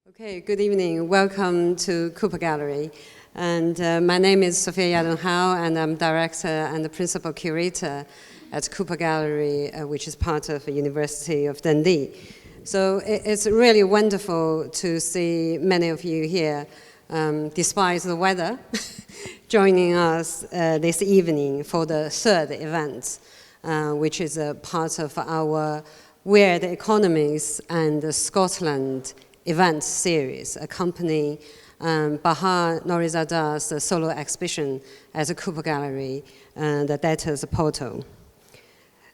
Okay, good evening. Welcome to Cooper Gallery. And my name is Sophia Yadong-Hao, and I'm director and the principal curator at Cooper Gallery, which is part of the University of Dundee. So it's really wonderful to see many of you here, despite the weather, joining us this evening for the third event, which is a part of our Weird Economies and Scotland event series accompanying Bahar Nourizadeh's solo exhibition at the Cooper Gallery, the Debtors Portal.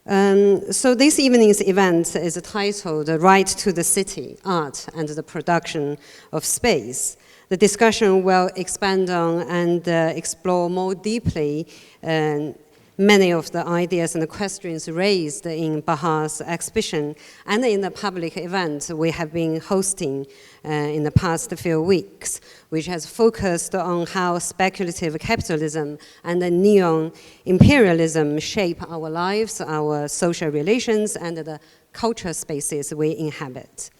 So this evening's event is titled Right to the City, Art and the Production of Space. The discussion will expand on and explore more deeply many of the ideas and the questions raised in Bahar's exhibition and in the public event we have been hosting in the past few weeks, which has focused on how speculative capitalism and the neo-imperialism shape our lives, our social relations, and the culture spaces we inhabit.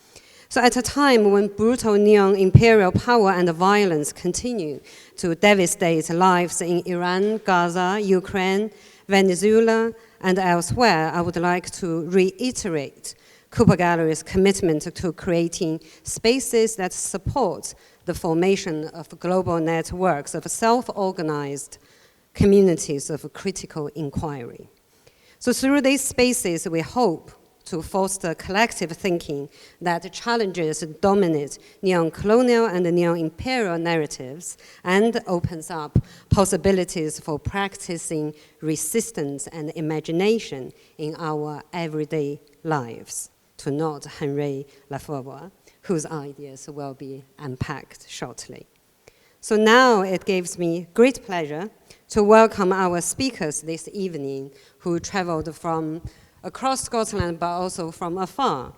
So at a time when brutal neo-imperial power and violence continue to devastate lives in Iran, Gaza, Ukraine, Venezuela, and elsewhere, I would like to reiterate Cooper Gallery's commitment to creating spaces that support the formation of global networks of self-organized communities of critical inquiry. So through these spaces, we hope to foster collective thinking that challenges dominant neo-colonial and neo-imperial narratives and opens up possibilities for practicing resistance and imagination in our everyday lives, to note Henri Lefebvre, whose ideas will be unpacked shortly. So now it gives me great pleasure to welcome our speakers this evening who traveled from across Scotland, but also from afar.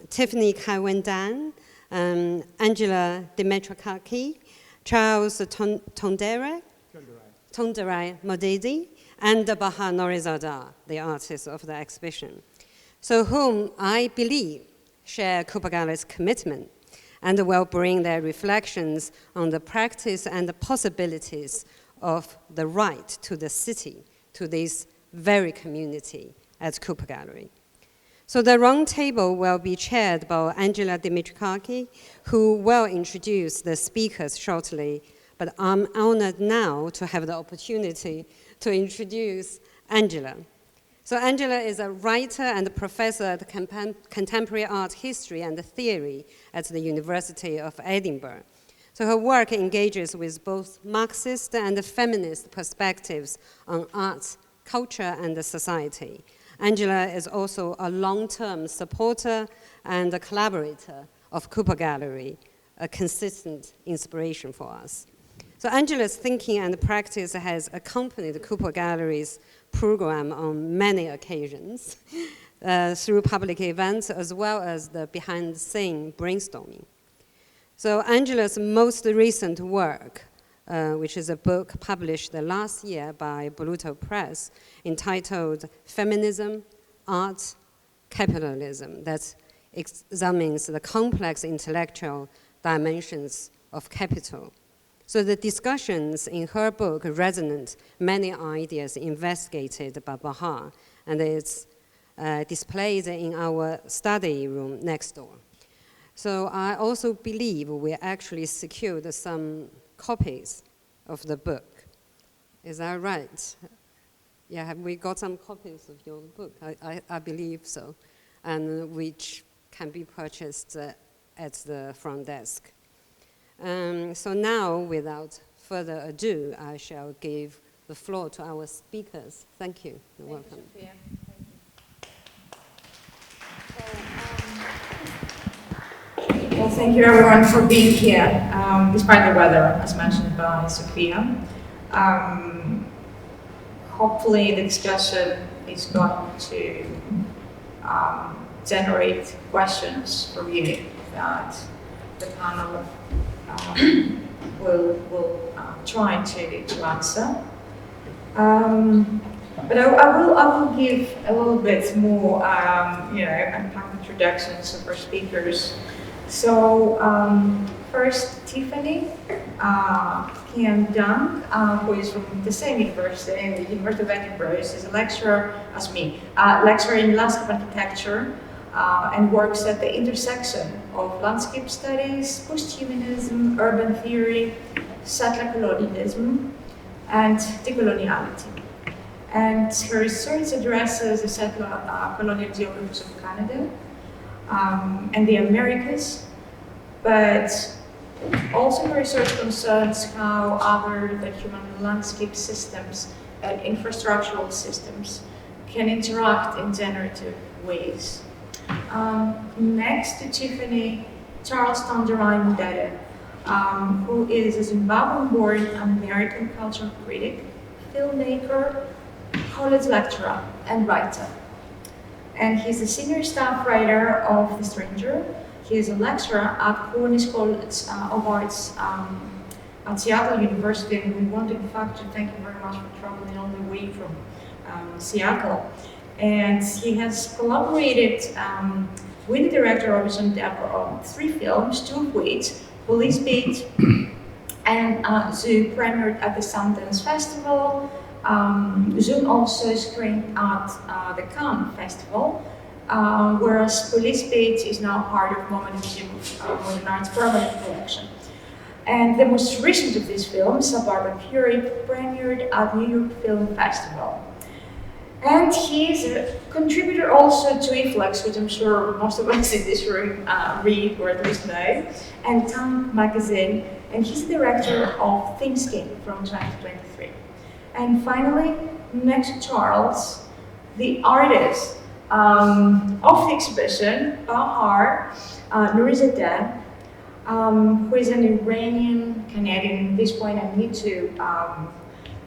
Tiffany Cowan-Dan, Angela Dimitrakaki, Charles Tonderai Modedi, and Bahar Nourizadeh, the artist of the exhibition. So whom I believe share Cooper Gallery's commitment and will bring their reflections on the practice and the possibilities of the right to the city, to this very community at Cooper Gallery. So the roundtable will be chaired by Angela Dimitrakaki, who will introduce the speakers shortly, but I'm honored now to have the opportunity to introduce Angela. So Angela is a writer and a professor at contemporary art history and theory at the University of Edinburgh. So her work engages with both Marxist and feminist perspectives on art, culture, and society. Angela is also a long-term supporter and a collaborator of Cooper Gallery, a consistent inspiration for us. So Angela's thinking and practice has accompanied Cooper Gallery's program on many occasions through public events as well as the behind-the-scenes brainstorming. So Angela's most recent work, which is a book published last year by Boluto Press, entitled Feminism, Art, Capitalism, that examines the complex intellectual dimensions of capital. So the discussions in her book resonate many ideas investigated by Bahar, and it's displayed in our study room next door. So I also believe we actually secured some copies of the book. Is that right? Yeah, have we got some copies of your book? I believe so, and which can be purchased at the front desk. So now, without further ado, I shall give the floor to our speakers. Thank you. You're welcome. You, Sophia. Well, thank you everyone for being here, despite the weather, as mentioned by Sophia. Hopefully the discussion is going to generate questions from you that the panel will try to answer. But I will give a little bit more, unpacked introductions of our speakers So first, Tiffany Kian Dunk, who is from the same university, the University of Edinburgh, is a lecturer as me, lecturer in landscape architecture, and works at the intersection of landscape studies, post-humanism, urban theory, settler colonialism, and decoloniality. And her research addresses the settler colonial geographies of Canada and the Americas, but also her research concerns how other than human landscape systems and infrastructural systems can interact in generative ways. Next to Tiffany, Charles Tonderai Mudede, who is a Zimbabwean-born American cultural critic, filmmaker, college lecturer, and writer. And he's a senior staff writer of The Stranger. He is a lecturer at Cornish College of Arts at Seattle University, and we want, in fact, to thank you very much for traveling all the way from Seattle. And he has collaborated with the director Robinson Endeavor on 3 films, 2 of which, Police Beat and Zoo, premiered at the Sundance Festival. Zoom also screened at the Cannes Festival, whereas Police Beat is now part of MoMA Museum of Modern Art's permanent collection. And the most recent of these films, Suburban Fury, premiered at New York Film Festival. And he is a contributor also to eFlex, which I'm sure most of us in this room read or at least know, and Time magazine, and he's the director of ThinkScape from 2023. And finally, next to Charles, the artist of the exhibition, Bahar Nourizadeh, who is an Iranian-Canadian. At this point, I need to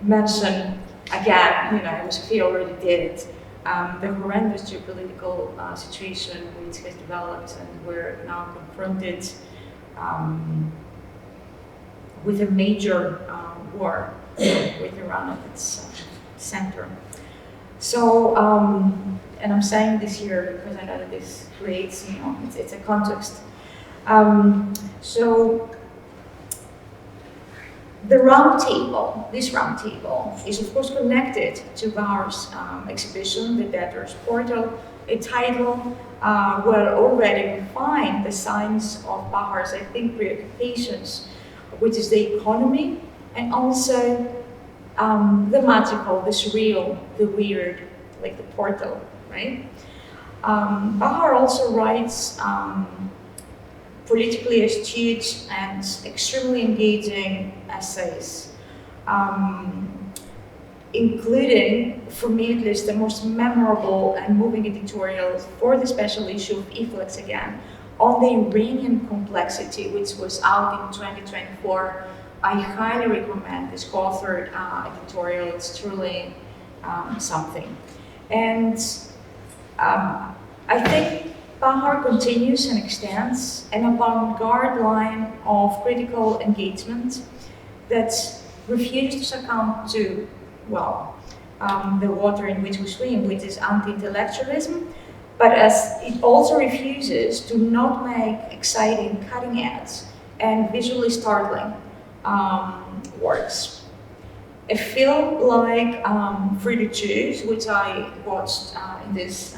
mention again, Sophia already did, the horrendous geopolitical situation which has developed, and we're now confronted with a major war with Iran at its center. So, and I'm saying this here because I know that this creates, it's a context. So, the round table, this round table, is of course connected to Bahar's exhibition, The Debtor's Portal, a title where already we find the signs of Bahar's, I think, preoccupations, which is the economy, and also the magical, the surreal, the weird, like the portal, right? Bahar also writes politically astute and extremely engaging essays, including, for me at least, the most memorable and moving editorials for the special issue of eFlex again, on the Iranian complexity, which was out in 2024. I highly recommend this co-authored editorial. It's truly something. And I think Bahar continues and extends an avant-garde line of critical engagement that refuses to succumb to, the water in which we swim, which is anti-intellectualism, but as it also refuses to not make exciting, cutting-edge, and visually startling works. A film like Free to Choose, which I watched in this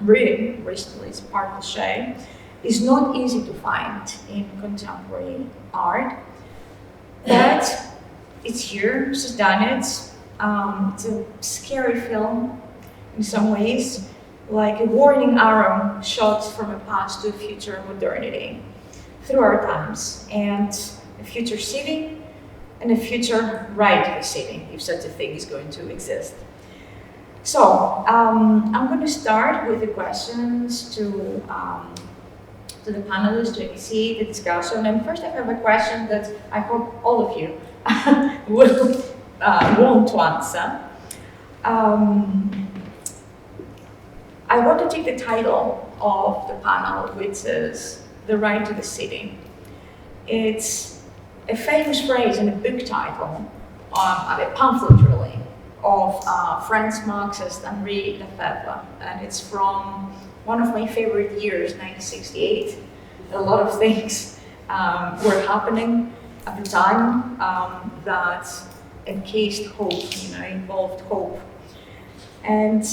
room recently as part of the show, is not easy to find in contemporary art, but it's here, she's done it. It's a scary film in some ways, like a warning arrow shot from a past to a future modernity through our times, and a future city, and a future right city, if such a thing is going to exist. So, I'm going to start with the questions to the panelists to initiate the discussion. And first I have a question that I hope all of you will want to answer. I want to take the title of the panel, which is The Right to the City. It's a famous phrase in a book title, a pamphlet really, of French Marxist Henri Lefebvre, and it's from one of my favorite years, 1968. a lot of things were happening at the time that encased hope, involved hope. And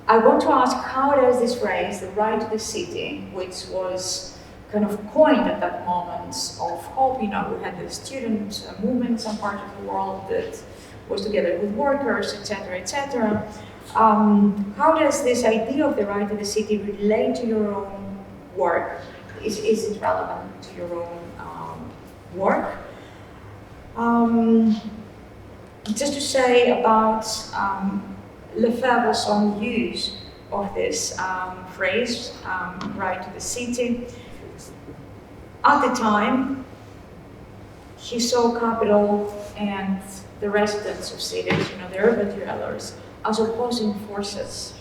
I want to ask, how does this phrase, the right to the city, which was kind of coined at that moment of hope, we had the student movement, some part of the world that was together with workers, etc. How does this idea of the right to the city relate to your own work? Is it relevant to your own work? Just to say about Lefebvre's own use of this phrase, right to the city. At the time, he saw capital and the residents of cities, the urban dwellers, as opposing forces.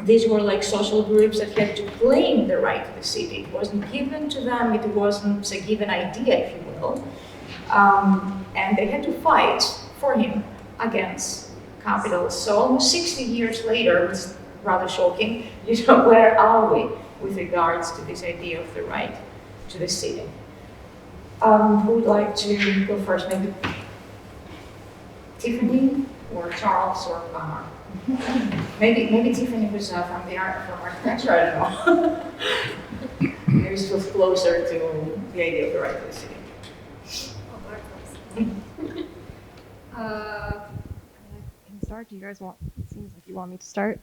These were like social groups that had to claim the right to the city. It wasn't given to them, it wasn't a given idea, if you will. And they had to fight for him against capital. So almost 60 years later, it's rather shocking, where are we with regards to this idea of the right to the city? Who would like to go first? Maybe Tiffany or Charles or Connor? Maybe Tiffany was from architecture, I don't know. Maybe she was closer to the idea of the right to the city. I can start. Do you guys want? It seems like you want me to start.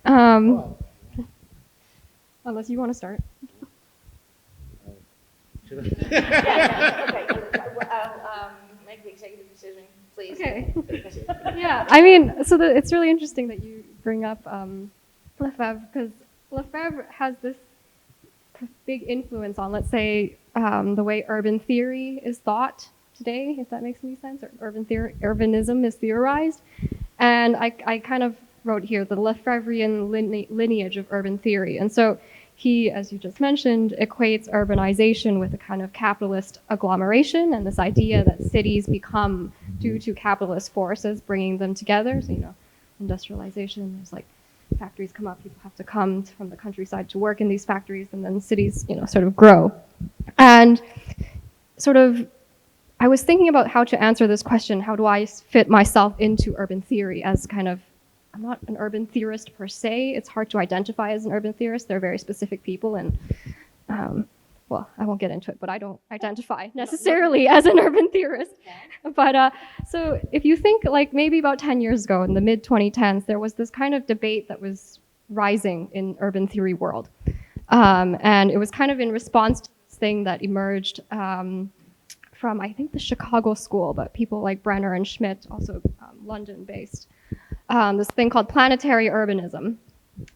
Unless you want to start. Okay. Make the executive decision, please. Okay. Yeah, I mean, so it's really interesting that you bring up Lefebvre, because Lefebvre has this big influence on, let's say, the way urban theory is thought today, if that makes any sense, or urbanism is theorized. And I kind of wrote here the Lefebvrean lineage of urban theory. And so he, as you just mentioned, equates urbanization with a kind of capitalist agglomeration and this idea that cities become due to capitalist forces bringing them together. So, industrialization, there's like factories come up, people have to come from the countryside to work in these factories, and then cities, sort of grow. And sort of, I was thinking about how to answer this question, how do I fit myself into urban theory as kind of, I'm not an urban theorist per se. It's hard to identify as an urban theorist. They're very specific people, and well, I won't get into it, but I don't identify necessarily as an urban theorist. But so if you think like maybe about 10 years ago in the mid 2010s, there was this kind of debate that was rising in urban theory world. And it was kind of in response to this thing that emerged from, I think, the Chicago school, but people like Brenner and Schmidt, also London-based, this thing called planetary urbanism.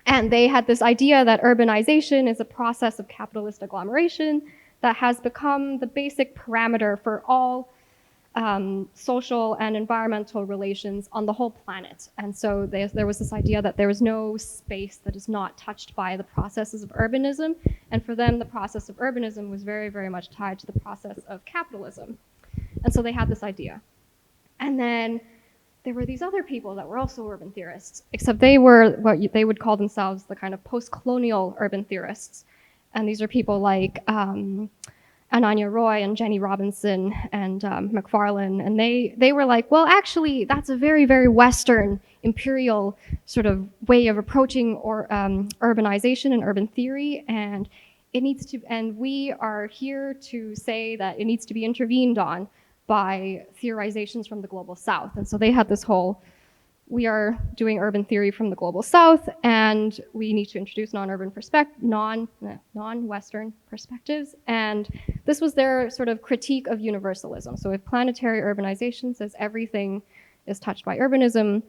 And they had this idea that urbanization is a process of capitalist agglomeration that has become the basic parameter for all social and environmental relations on the whole planet. And so there was this idea that there was no space that is not touched by the processes of urbanism. And for them, the process of urbanism was very, very much tied to the process of capitalism. And so they had this idea. And then there were these other people that were also urban theorists, except they were what they would call themselves the kind of post-colonial urban theorists. And these are people like Ananya Roy and Jenny Robinson and McFarlane. And they were like, well, actually, that's a very, very Western imperial sort of way of approaching urbanization and urban theory. And it needs to, and we are here to say that it needs to be intervened on by theorizations from the global south. And so they had this whole, we are doing urban theory from the global south, and we need to introduce non-Western perspectives. And this was their sort of critique of universalism. So if planetary urbanization says everything is touched by urbanism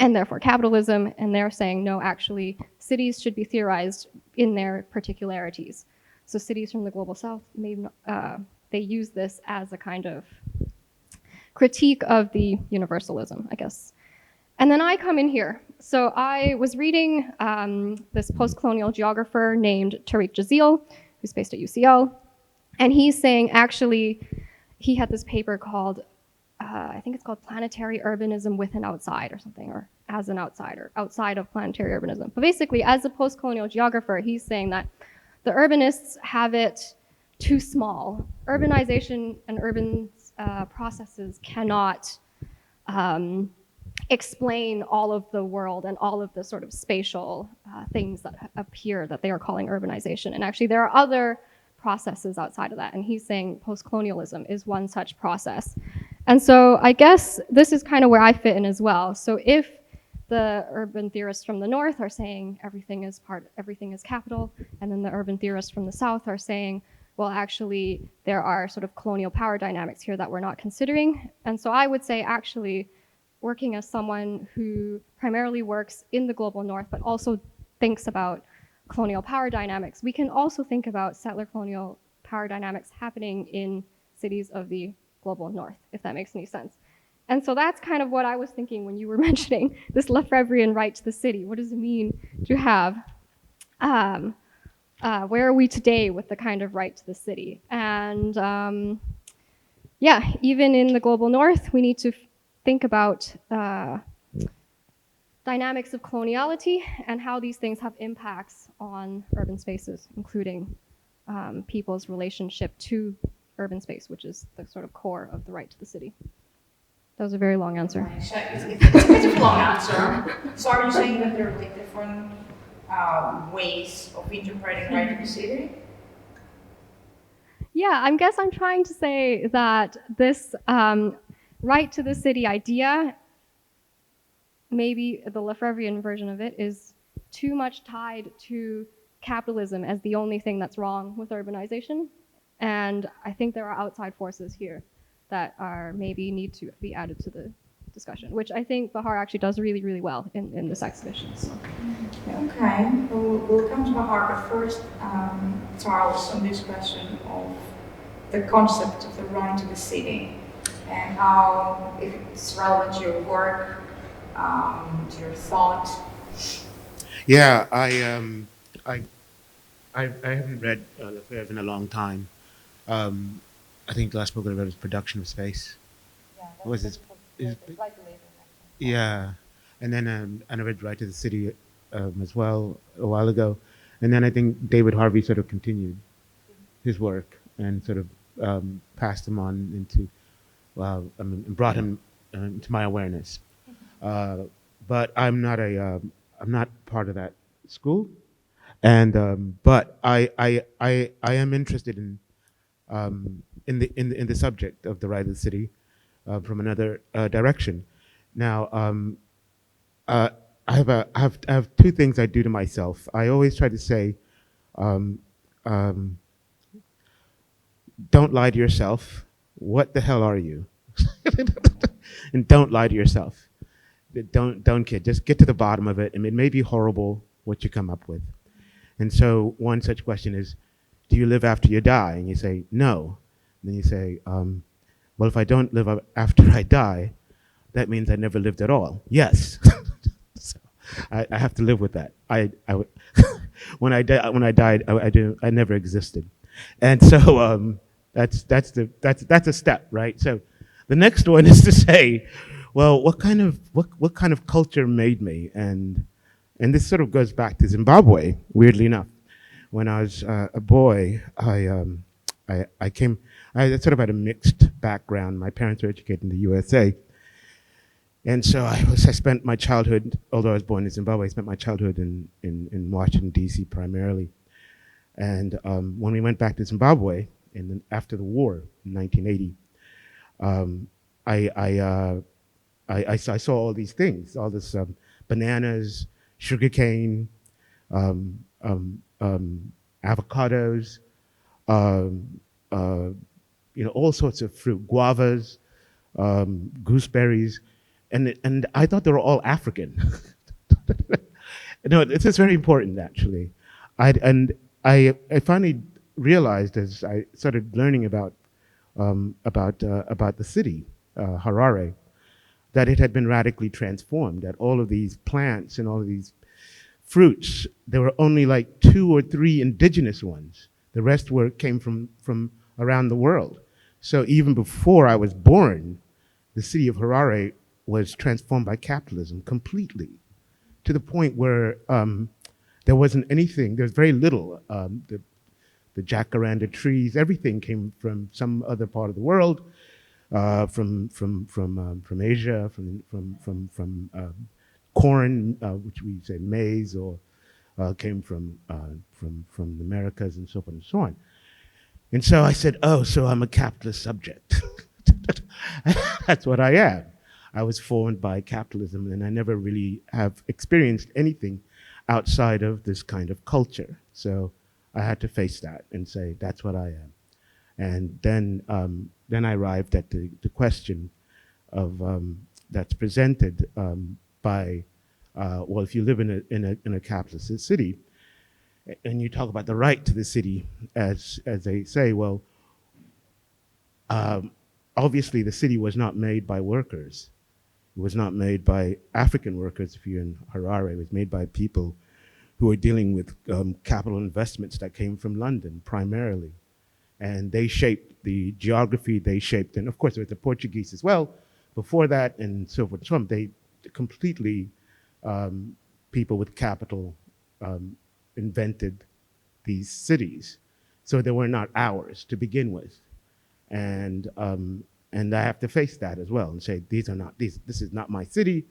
and therefore capitalism, and they're saying, no, actually, cities should be theorized in their particularities. So cities from the global south, they use this as a kind of critique of the universalism, I guess. And then I come in here. So I was reading this post-colonial geographer named Tariq Jazil, who's based at UCL. And he's saying, actually, he had this paper called, I think it's called Planetary Urbanism with an Outside or something, or as an outsider, outside of planetary urbanism. But basically, as a post-colonial geographer, he's saying that the urbanists have it too small. Urbanization and urban processes cannot explain all of the world and all of the sort of spatial things that appear that they are calling urbanization. And actually there are other processes outside of that. And he's saying post-colonialism is one such process. And so I guess this is kind of where I fit in as well. So if the urban theorists from the north are saying everything is capital, and then the urban theorists from the south are saying, well, actually, there are sort of colonial power dynamics here that we're not considering. And so I would say, actually, working as someone who primarily works in the global north, but also thinks about colonial power dynamics, we can also think about settler colonial power dynamics happening in cities of the global north, if that makes any sense. And so that's kind of what I was thinking when you were mentioning this Lefebvrean right to the city. What does it mean to have, where are we today with the kind of right to the city? And yeah, even in the global north, we need to think about dynamics of coloniality and how these things have impacts on urban spaces, including people's relationship to urban space, which is the sort of core of the right to the city. That was a very long answer. It's a bit of a long answer. So are you saying that there are like different ways of interpreting right to the city? Yeah, I guess I'm trying to say that this right to the city idea, maybe the Lefebvrean version of it, is too much tied to capitalism as the only thing that's wrong with urbanization. And I think there are outside forces here that are maybe need to be added to the discussion, which I think Bahar actually does really, really well in this exhibition. So, yeah. Okay, we'll come to Bahar, but first, Charles, on this question of the concept of the right to the city and how, if it's relevant to your work, to your thought. Yeah, I haven't read Lefebvre in a long time. I think the last book I read was Production of Space. Yeah, What was it? it's like later. Yeah, and then and I read Right to the City as well a while ago, and then I think David Harvey sort of continued his work and sort of passed him on into, brought him into my awareness. But I'm not part of that school, and but I am interested in the subject of the right of the city from another direction. Now, I have two things I do to myself. I always try to say, don't lie to yourself. What the hell are you? And don't lie to yourself. Don't kid. Just get to the bottom of it. I mean, it may be horrible what you come up with. And so one such question is, do you live after you die? And you say, no. And then you say, well, if I don't live after I die, that means I never lived at all. Yes. So I have to live with that. When I died, I never existed. And so that's a step, right? So the next one is to say, well, what kind of culture made me? And this sort of goes back to Zimbabwe, weirdly enough. When I was a boy, I sort of had a mixed background. My parents were educated in the USA. And so I spent my childhood, although I was born in Zimbabwe, I spent my childhood in Washington, D.C. primarily. And when we went back to Zimbabwe after the war in 1980, I saw all these things, all this bananas, sugarcane, avocados, all sorts of fruit, guavas, gooseberries, and I thought they were all African. No, this is very important actually. I finally realized as I started learning about the city, Harare, that it had been radically transformed. That all of these plants and all of these fruits, there were only like 2 or 3 indigenous ones. The rest came from around the world. So even before I was born, the city of Harare was transformed by capitalism completely, to the point where there wasn't anything. There's very little. the jacaranda trees, everything came from some other part of the world, from Asia, from corn, which we say maize, or came from the Americas, and so forth and so on. And so I said, oh, so I'm a capitalist subject. That's what I am. I was formed by capitalism, and I never really have experienced anything outside of this kind of culture. So I had to face that and say, that's what I am. And then I arrived at the question of that's presented by, well, if you live in a capitalist city, and you talk about the right to the city, as they say, well, obviously the city was not made by workers. It was not made by African workers. If you're in Harare, it was made by people who were dealing with capital investments that came from London primarily. And they shaped the geography, they shaped, and of course there was the Portuguese as well before that, and so forth and so on. They completely, people with capital invented these cities. So they were not ours to begin with. And I have to face that as well and say, this is not my city.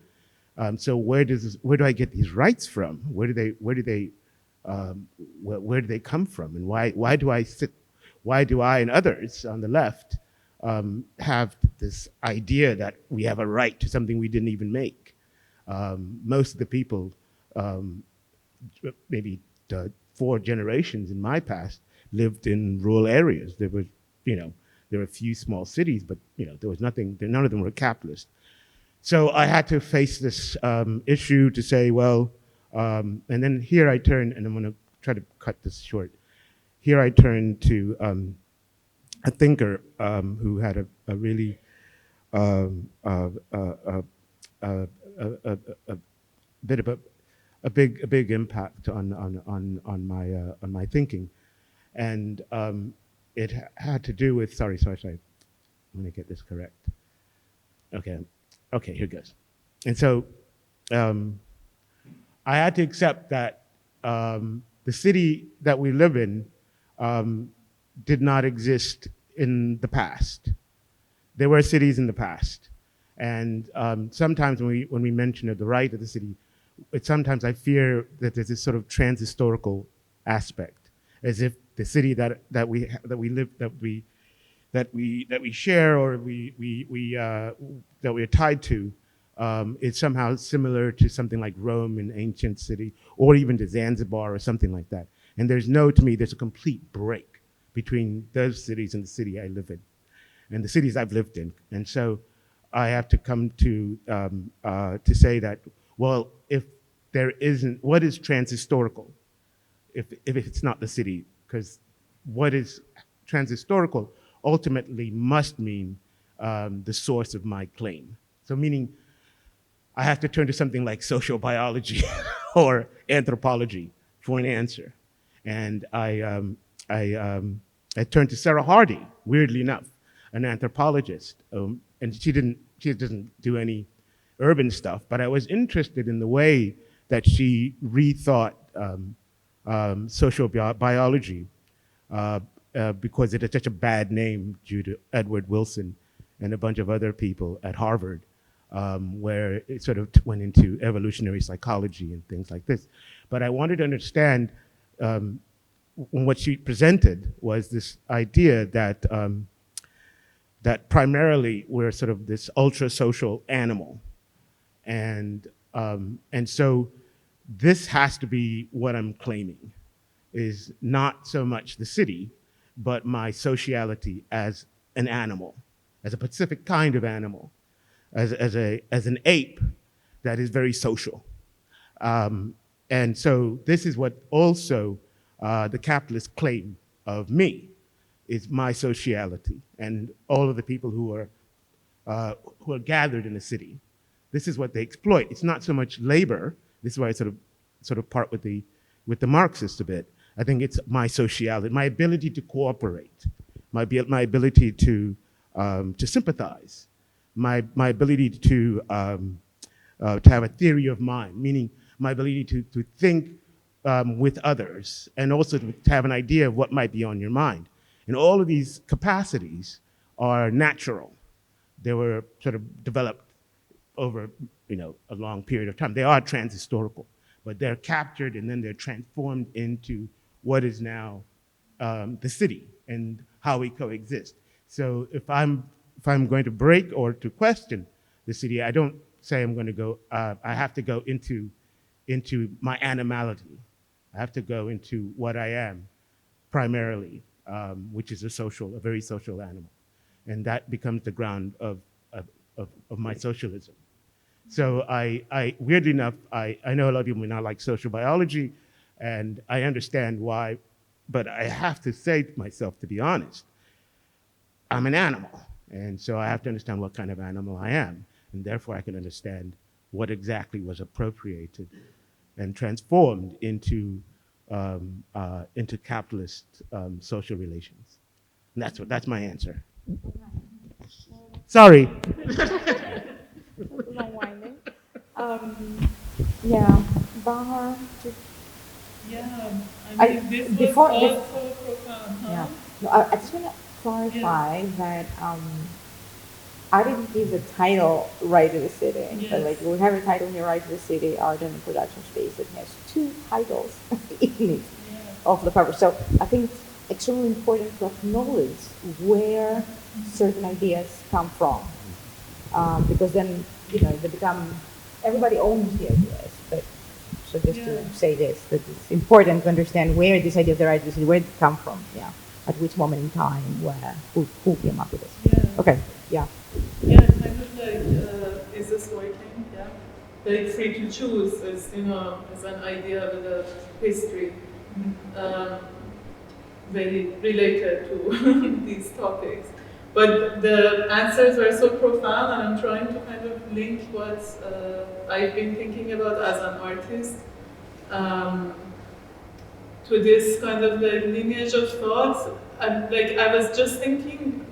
So where do I get these rights from? Where do they come from? And why do I and others on the left have this idea that we have a right to something we didn't even make? Most of the people, maybe 4 generations in my past, lived in rural areas. There was, there were a few small cities, but there was nothing. None of them were capitalist. So I had to face this issue to say, well, and then here I turn, and I'm going to try to cut this short. Here I turn to a thinker who had a really bit of a big impact on my thinking, and it had to do with sorry. I'm going to get this correct. Okay, here goes. And so I had to accept that the city that we live in did not exist in the past. There were cities in the past, and sometimes when we mention the right of the city, sometimes I fear that there's this sort of transhistorical aspect, as if the city that we live, that we share, or that we are tied to, is somehow similar to something like Rome, an ancient city, or even to Zanzibar or something like that. And to me, there's a complete break between those cities and the city I live in, and the cities I've lived in. And so I have to come to say that, well, if there isn't, what is transhistorical if it's not the city? Because what is transhistorical ultimately must mean the source of my claim. So meaning I have to turn to something like social biology or anthropology for an answer. And I turned to Sarah Hardy, weirdly enough, an anthropologist. And she doesn't do any urban stuff, but I was interested in the way that she rethought social biology because it had such a bad name due to Edward Wilson and a bunch of other people at Harvard, where it sort of went into evolutionary psychology and things like this. But I wanted to understand what she presented was this idea that that primarily we're sort of this ultra-social animal, and so this has to be what I'm claiming, is not so much the city, but my sociality as an animal, as a specific kind of animal, as an ape that is very social. And so this is what also the capitalists claim of me, is my sociality, and all of the people who are gathered in the city. This is what they exploit. It's not so much labor. This is why I sort of part with the Marxists a bit. I think it's my sociality, my ability to cooperate, my ability to sympathize, my ability to have a theory of mind, meaning my ability to think with others, and also to have an idea of what might be on your mind. And all of these capacities are natural. They were sort of developed over a long period of time. They are transhistorical, but they're captured and then they're transformed into what is now the city and how we coexist. So if I'm going to break or to question the city, I don't say I'm going to go. I have to go into my animality. I have to go into what I am primarily, which is a very social animal, and that becomes the ground of my socialism. So I weirdly enough, I know a lot of people may not like social biology, and I understand why, but I have to say to myself, to be honest, I'm an animal, and so I have to understand what kind of animal I am, and therefore I can understand what exactly was appropriated and transformed into capitalist social relations. And that's my answer. Sorry. Long winding. Yeah, Bahar. Yeah, I- I mean, this before- was also profound, huh? Yeah. No, I just want to clarify that I didn't give the title Right to the City. But Yes. like we have a title here, Right to the City, Art and Production Space. It has two titles in it Yeah. of the cover. So I think it's extremely important to acknowledge where certain ideas come from. Because then, they become, everybody owns the ideas. But so just Yeah. to say this, that it's important to understand where this idea of the right to the city, where it come from, yeah. At which moment in time, who came up with this. Yeah. Okay, yeah. Yeah, it's kind of like, is this working? Yeah. Like free to choose is, is an idea with a history, very related to these topics. But the answers were so profound, and I'm trying to kind of link what I've been thinking about as an artist to this kind of like lineage of thoughts. And like I was just thinking,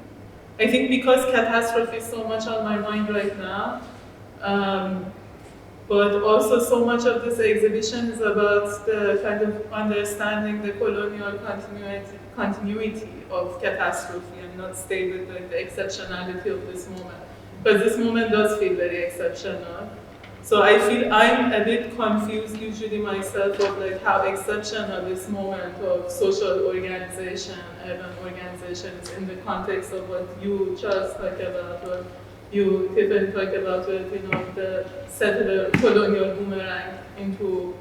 I think because catastrophe is so much on my mind right now, but also so much of this exhibition is about the kind of understanding the colonial continuity of catastrophe and not stay with like the exceptionality of this moment. Because this moment does feel very exceptional. So I feel I'm a bit confused usually myself of like how exceptional this moment of social organization, urban organization is in the context of what you, Charles, talk about, or you, Tiffany, talk about with, the settler colonial boomerang into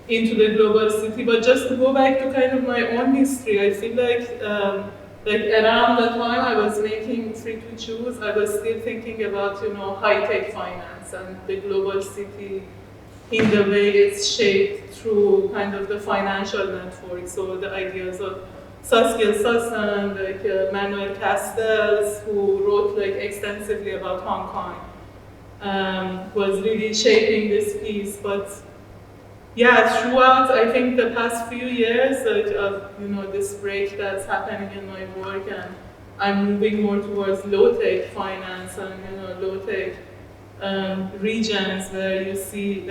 the global city. But just to go back to kind of my own history, I feel like around the time I was making Free to Choose, I was still thinking about, high-tech finance and the global city in the way it's shaped through kind of the financial network. So the ideas of Saskia Sassen, like Manuel Castells, who wrote like extensively about Hong Kong, was really shaping this piece. But yeah, throughout, I think the past few years, this break that's happening in my work, and I'm moving more towards low-tech finance and, low-tech regions where you see,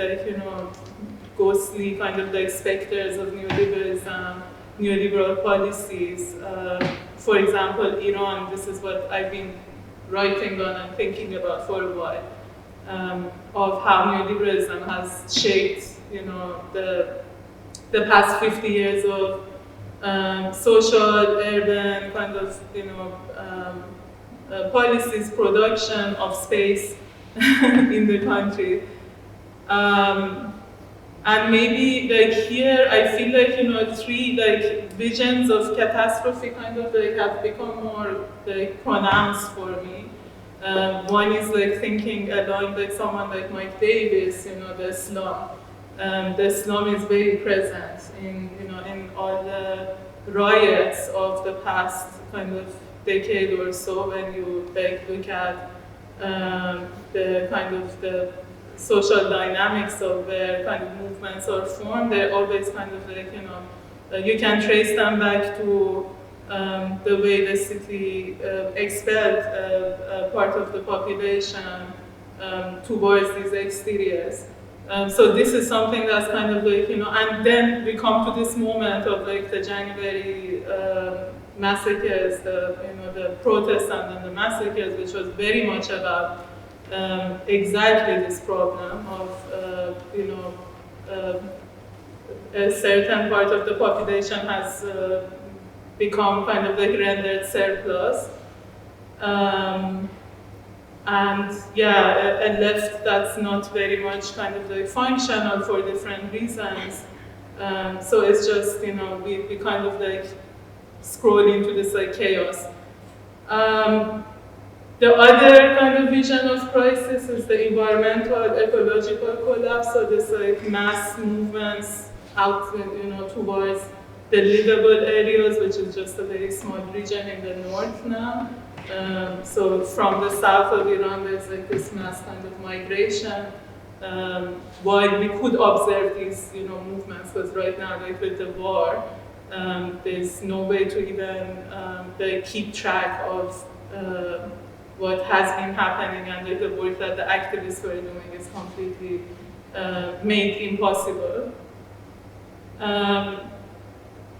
ghostly kind of like specters of neoliberalism, neoliberal policies. For example, Iran, this is what I've been writing on and thinking about for a while, of how neoliberalism has shaped the past 50 years of social, urban kind of, policies, production of space in the country. And maybe like here, I feel like, three like visions of catastrophe kind of like have become more like pronounced for me. One is like thinking along like someone like Mike Davis, the slum. The slum is very present in all the riots of the past kind of decade or so. When you like look at the kind of the social dynamics of where kind of movements are formed, they're always kind of like you can trace them back to the way the city expelled a part of the population towards these exteriors. So this is something that's kind of like, and then we come to this moment of like the January massacres, the protests and then the massacres, which was very much about exactly this problem of, a certain part of the population has become kind of like rendered surplus. And yeah, a left that's not very much kind of like functional for different reasons. So it's just, we kind of like scroll into this like chaos. The other kind of vision of crisis is the environmental, ecological collapse. So this like mass movements out, towards the livable areas, which is just a very small region in the north now. So from the south of Iran, there's like this mass kind of migration. While we could observe these, movements, because right now, like with the war, there's no way to even keep track of what has been happening, and like the work that the activists were doing is completely made impossible.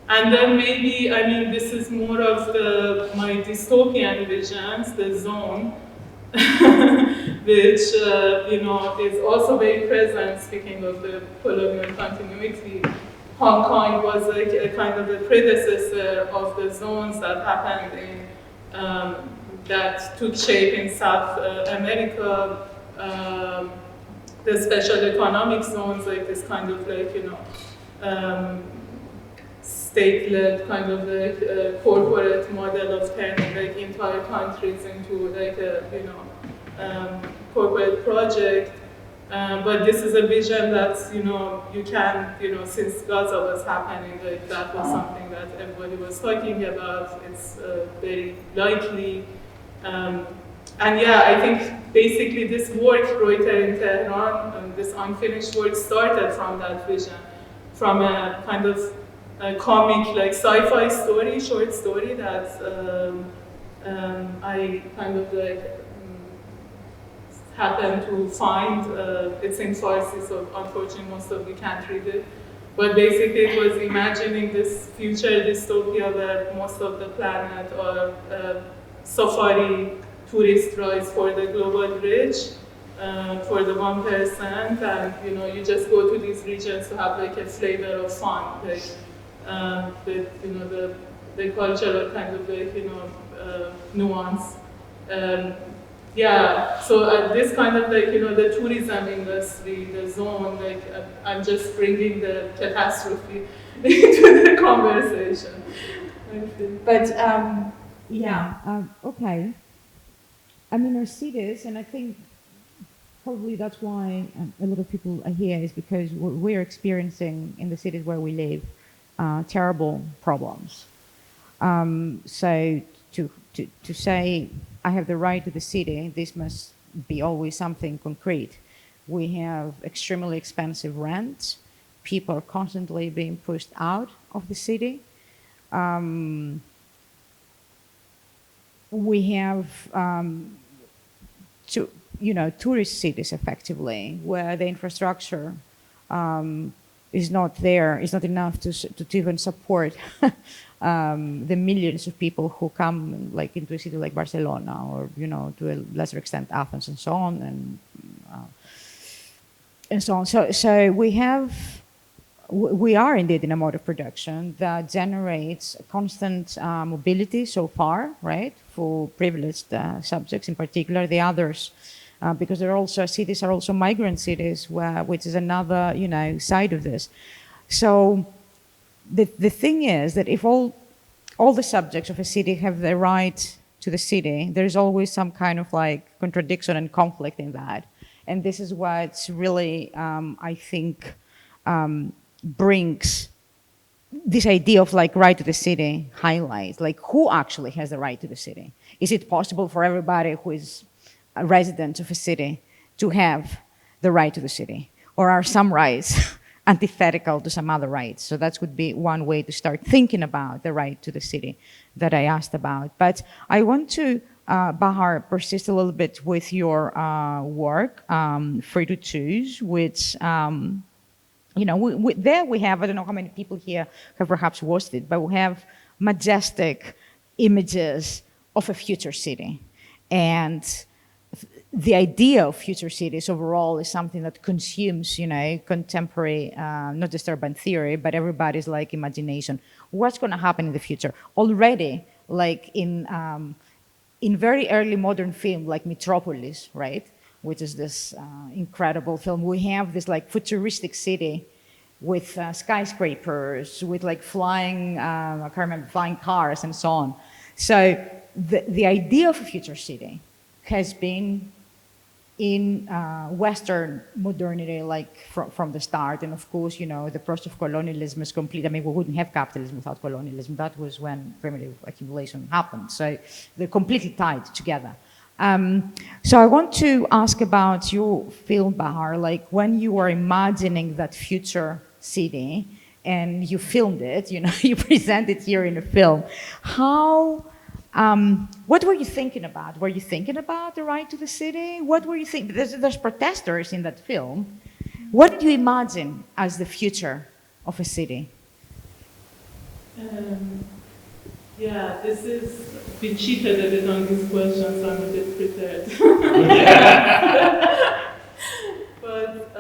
And then maybe, this is more of my dystopian visions, the zone, which, is also very present, speaking of the colonial continuity. Hong Kong was like a kind of a predecessor of the zones that happened that took shape in South America, the special economic zones, like this kind of like, state-led kind of like corporate model of turning like entire countries into like a corporate project. But this is a vision that's, you can, since Gaza was happening, like that was something that everybody was talking about. It's very likely. And yeah, I think basically this work, Reuter in Tehran, this unfinished work started from that vision, from a kind of a comic, like sci-fi story, short story that I kind of like happened to find. It's in Farsi, so unfortunately most of you can't read it. But basically it was imagining this future dystopia where most of the planet are safari tourist rides for the global rich, for the 1%, and you just go to these regions to have like a flavor of fun, like with the cultural kind of like nuance. Yeah, so this kind of like the tourism industry, the zone, like I'm just bringing the catastrophe into the conversation. But Okay. I mean, our cities, and I think probably that's why a lot of people are here, is because we're experiencing in the cities where we live terrible problems. So to say I have the right to the city, this must be always something concrete. We have extremely expensive rents. People are constantly being pushed out of the city. We have tourist cities effectively, where the infrastructure is not there, is not enough to even support the millions of people who come like into a city like Barcelona, or to a lesser extent Athens and so on, and so on. So we are indeed in a mode of production that generates constant mobility so far, right, for privileged subjects, in particular the others, because cities are also migrant cities, which is another side of this. So the thing is that if all the subjects of a city have the right to the city, there's always some kind of like contradiction and conflict in that, and this is what's really I think brings this idea of like right to the city highlights, like who actually has the right to the city. Is it possible for everybody who is a resident of a city to have the right to the city? Or are some rights antithetical to some other rights? So that would be one way to start thinking about the right to the city that I asked about. But I want to Bahar, persist a little bit with your work, Free to Choose, which, there we have, I don't know how many people here have perhaps watched it, but we have majestic images of a future city. And the idea of future cities overall is something that consumes, contemporary, not just urban theory, but everybody's like imagination. What's going to happen in the future? Already, like in very early modern film, like Metropolis, right? Which is this incredible film. We have this like futuristic city with skyscrapers, with like flying, I can't remember, flying cars and so on. So the idea of a future city has been in Western modernity, like from the start. And of course, the process of colonialism is complete. I mean, we wouldn't have capitalism without colonialism. That was when primitive accumulation happened. So they're completely tied together. So I want to ask about your film, Bahar, like when you were imagining that future city and you filmed it, you present it here in a film, what were you thinking about? Were you thinking about the right to the city? What were you thinking? There's protesters in that film. What did you imagine as the future of a city? Yeah, this is, we cheated a bit on these questions, so I'm a bit prepared. But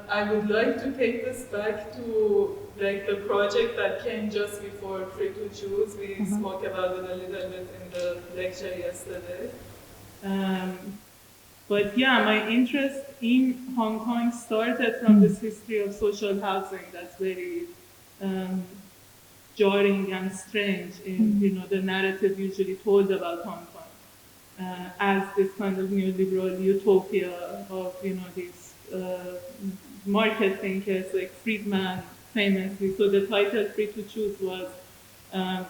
I would like to take this back to like the project that came just before Free to Choose. We spoke about it a little bit in the lecture yesterday. But yeah, my interest in Hong Kong started from this history of social housing that's very jarring and strange in the narrative usually told about Hong Kong as this kind of neoliberal utopia of these market thinkers like Friedman famously. So the title Free to Choose was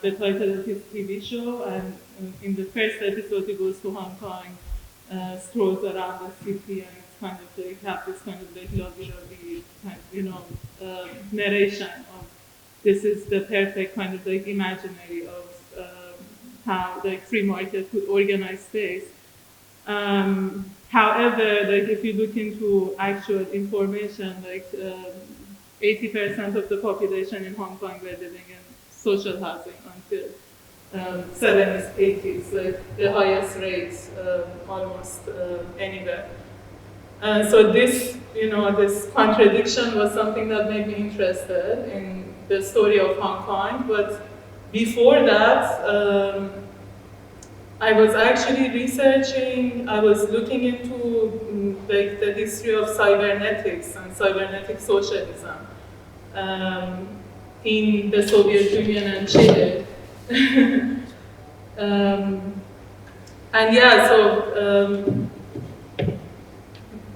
the title of his TV show, and in the first episode he goes to Hong Kong, strolls around the city, and it's kind of like have this kind of like lovey-dovey kind of narration of this is the perfect kind of like imaginary of how like free market could organize space. However, like if you look into actual information, like 80% of the population in Hong Kong were living in social housing until 70s, 80s, like the highest rates almost anywhere. So this, this contradiction was something that made me interested in the story of Hong Kong. But before that, I was actually researching, I was looking into like the history of cybernetics and cybernetic socialism in the Soviet Union and Chile. And yeah, so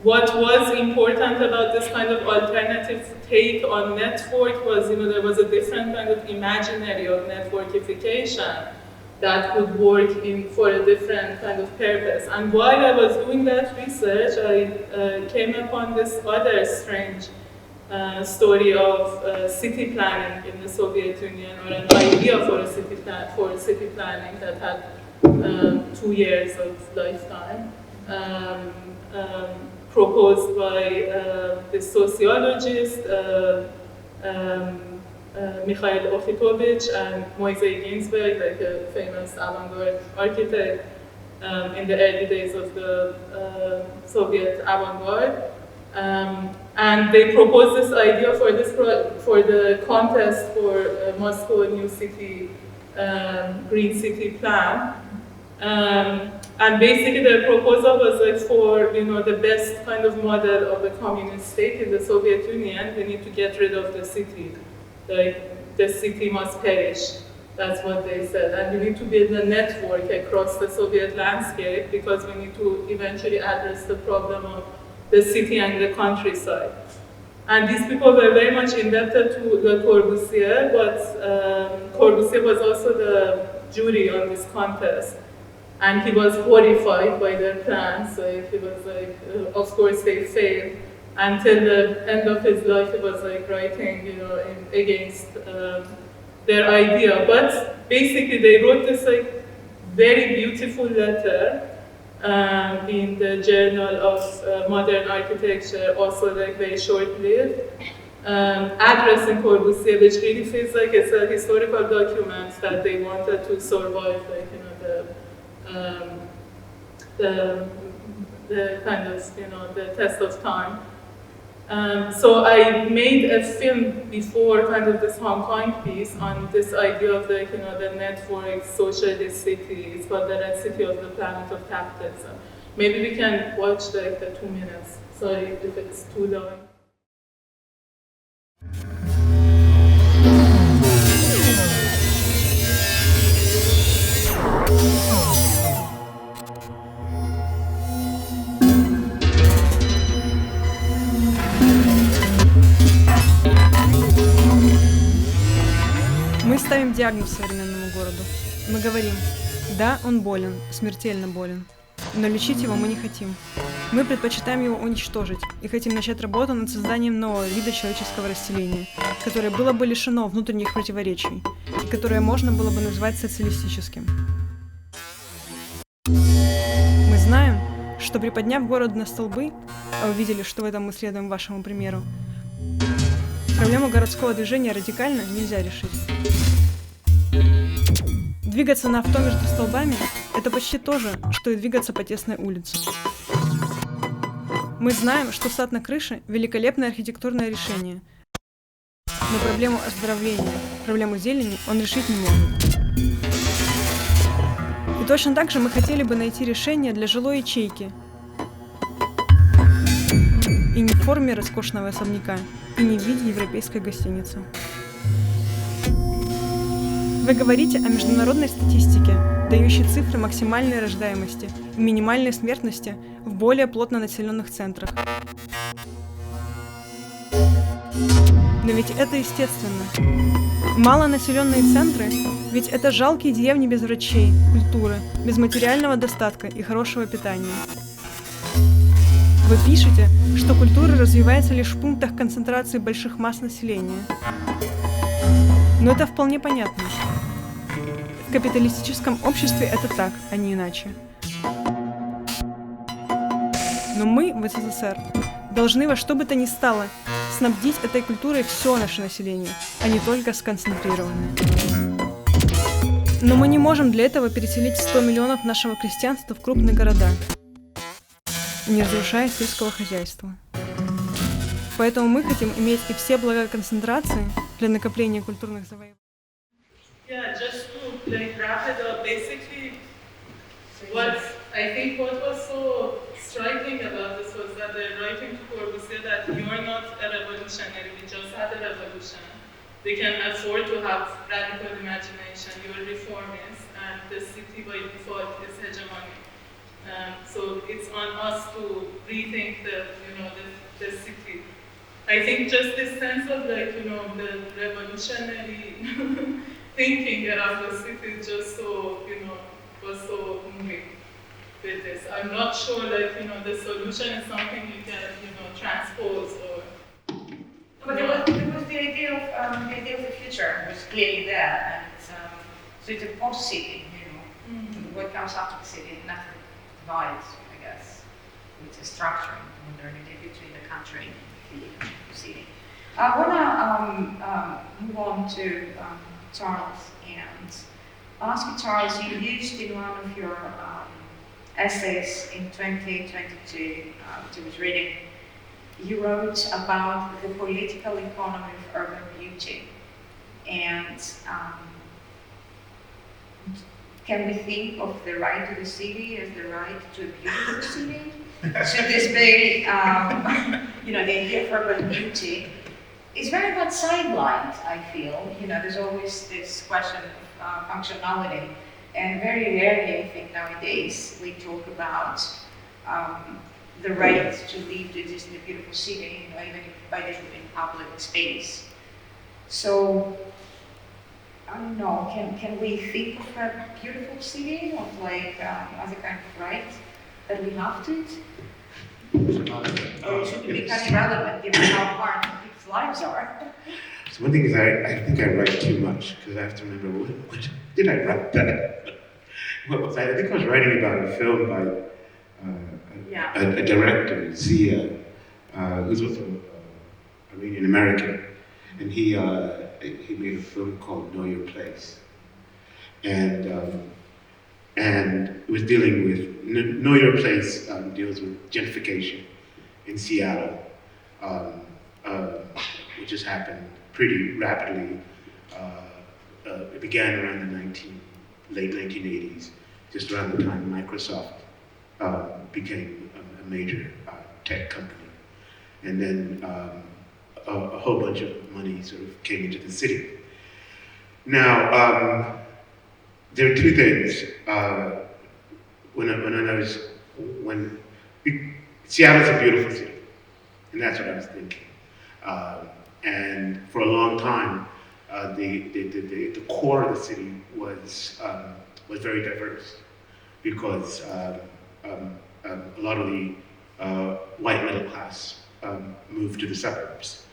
what was important about this kind of alternative take on network was, there was a different kind of imaginary of networkification that could work for a different kind of purpose. And while I was doing that research, I came upon this other strange story of city planning in the Soviet Union, or an idea for a city planning that had 2 years of lifetime, proposed by this sociologist, Mikhail Ofitovich, and Moisey Ginsberg, like a famous avant-garde architect in the early days of the Soviet avant-garde. And they proposed this idea for the contest for Moscow New City Green City Plan. And basically their proposal was like for the best kind of model of the communist state in the Soviet Union, we need to get rid of the city. Like the city must perish. That's what they said. And we need to build a network across the Soviet landscape because we need to eventually address the problem of the city and the countryside. And these people were very much indebted to Le Corbusier, but Corbusier was also the jury on this contest. And he was horrified by their plans. So he was like, of course they failed. Until the end of his life, he was like writing, against their idea. But basically, they wrote this like very beautiful letter in the Journal of Modern Architecture, also like very short-lived, addressing Corbusier, which really feels like it's a historical document that they wanted to survive, like, you know, the kind of, you know, the test of time. So I made a film before kind of this Hong Kong piece on this idea of the, you know, the network socialist city. It's called the Red City of the Planet of Capitalism. Maybe we can watch like the 2 minutes. Sorry if it's too long. Мы ставим диагноз современному городу. Мы говорим, да, он болен, смертельно болен, но лечить его мы не хотим. Мы предпочитаем его уничтожить и хотим начать работу над созданием нового вида человеческого расселения, которое было бы лишено внутренних противоречий и которое можно было бы назвать социалистическим. Мы знаем, что приподняв город на столбы, а вы видели, что в этом мы следуем вашему примеру, проблему городского движения радикально нельзя решить. Двигаться на авто между столбами – это почти то же, что и двигаться по тесной улице. Мы знаем, что сад на крыше – великолепное архитектурное решение, но проблему оздоровления, проблему зелени он решить не может. И точно так же мы хотели бы найти решение для жилой ячейки, и не в форме роскошного особняка, и не в виде европейской гостиницы. Вы говорите о международной статистике, дающей цифры максимальной рождаемости и минимальной смертности в более плотно населенных центрах. Но ведь это естественно. Малонаселенные центры, ведь это жалкие деревни без врачей, культуры, без материального достатка и хорошего питания. Вы пишете, что культура развивается лишь в пунктах концентрации больших масс населения. Но это вполне понятно. В капиталистическом обществе это так, а не иначе. Но мы в СССР должны во что бы то ни стало снабдить этой культурой все наше население, а не только сконцентрированное. Но мы не можем для этого переселить 100 миллионов нашего крестьянства в крупные города, не разрушая сельского хозяйства. Поэтому мы хотим иметь и все блага концентрации для накопления культурных завоеваний. Yeah, just to like wrap it up, basically, what was so striking about this was that they're writing to Corbusier that you're not a revolutionary, we just had a revolution. We can afford to have radical imagination, you're reformists, and the city by default is hegemonic. So it's on us to rethink the city. I think just this sense of like, you know, the revolutionary thinking around the city just so, you know, was so moving with this. I'm not sure that, you know, the solution is something you can, you know, transpose or. But there was the idea of the future was clearly there, and so it's a post-city, you know, what comes after the city, and that divides, I guess, with the structure and modernity between the country and the city. I want to move on to Charles and ask you, Charles, you used in one of your essays in 2022, which I was reading, you wrote about the political economy of urban beauty. And can we think of the right to the city as the right to a beautiful city? Should this be, you know, the idea of urban beauty is very much sidelined, I feel. You know, there's always this question of functionality, and very rarely, I think nowadays, we talk about the right to live to exist in a beautiful city, you know, even if by this in public space. So, I don't know, can we think of a beautiful city of like as a kind of right that we have to it? Or it should become irrelevant given how hard people's lives are? So one thing is I think I write too much because I have to remember when did I write that? I think I was writing about a film by a director, Zia, who's also Iranian American, and he made a film called Know Your Place, and it was dealing with Know Your Place deals with gentrification in Seattle, which has happened pretty rapidly. It began around the late 1980s, just around the time Microsoft became a major tech company. And then a whole bunch of money sort of came into the city. Now, there are two things. Seattle's a beautiful city, and that's what I was thinking. And for a long time, the core of the city was very diverse, because a lot of the white middle class moved to the suburbs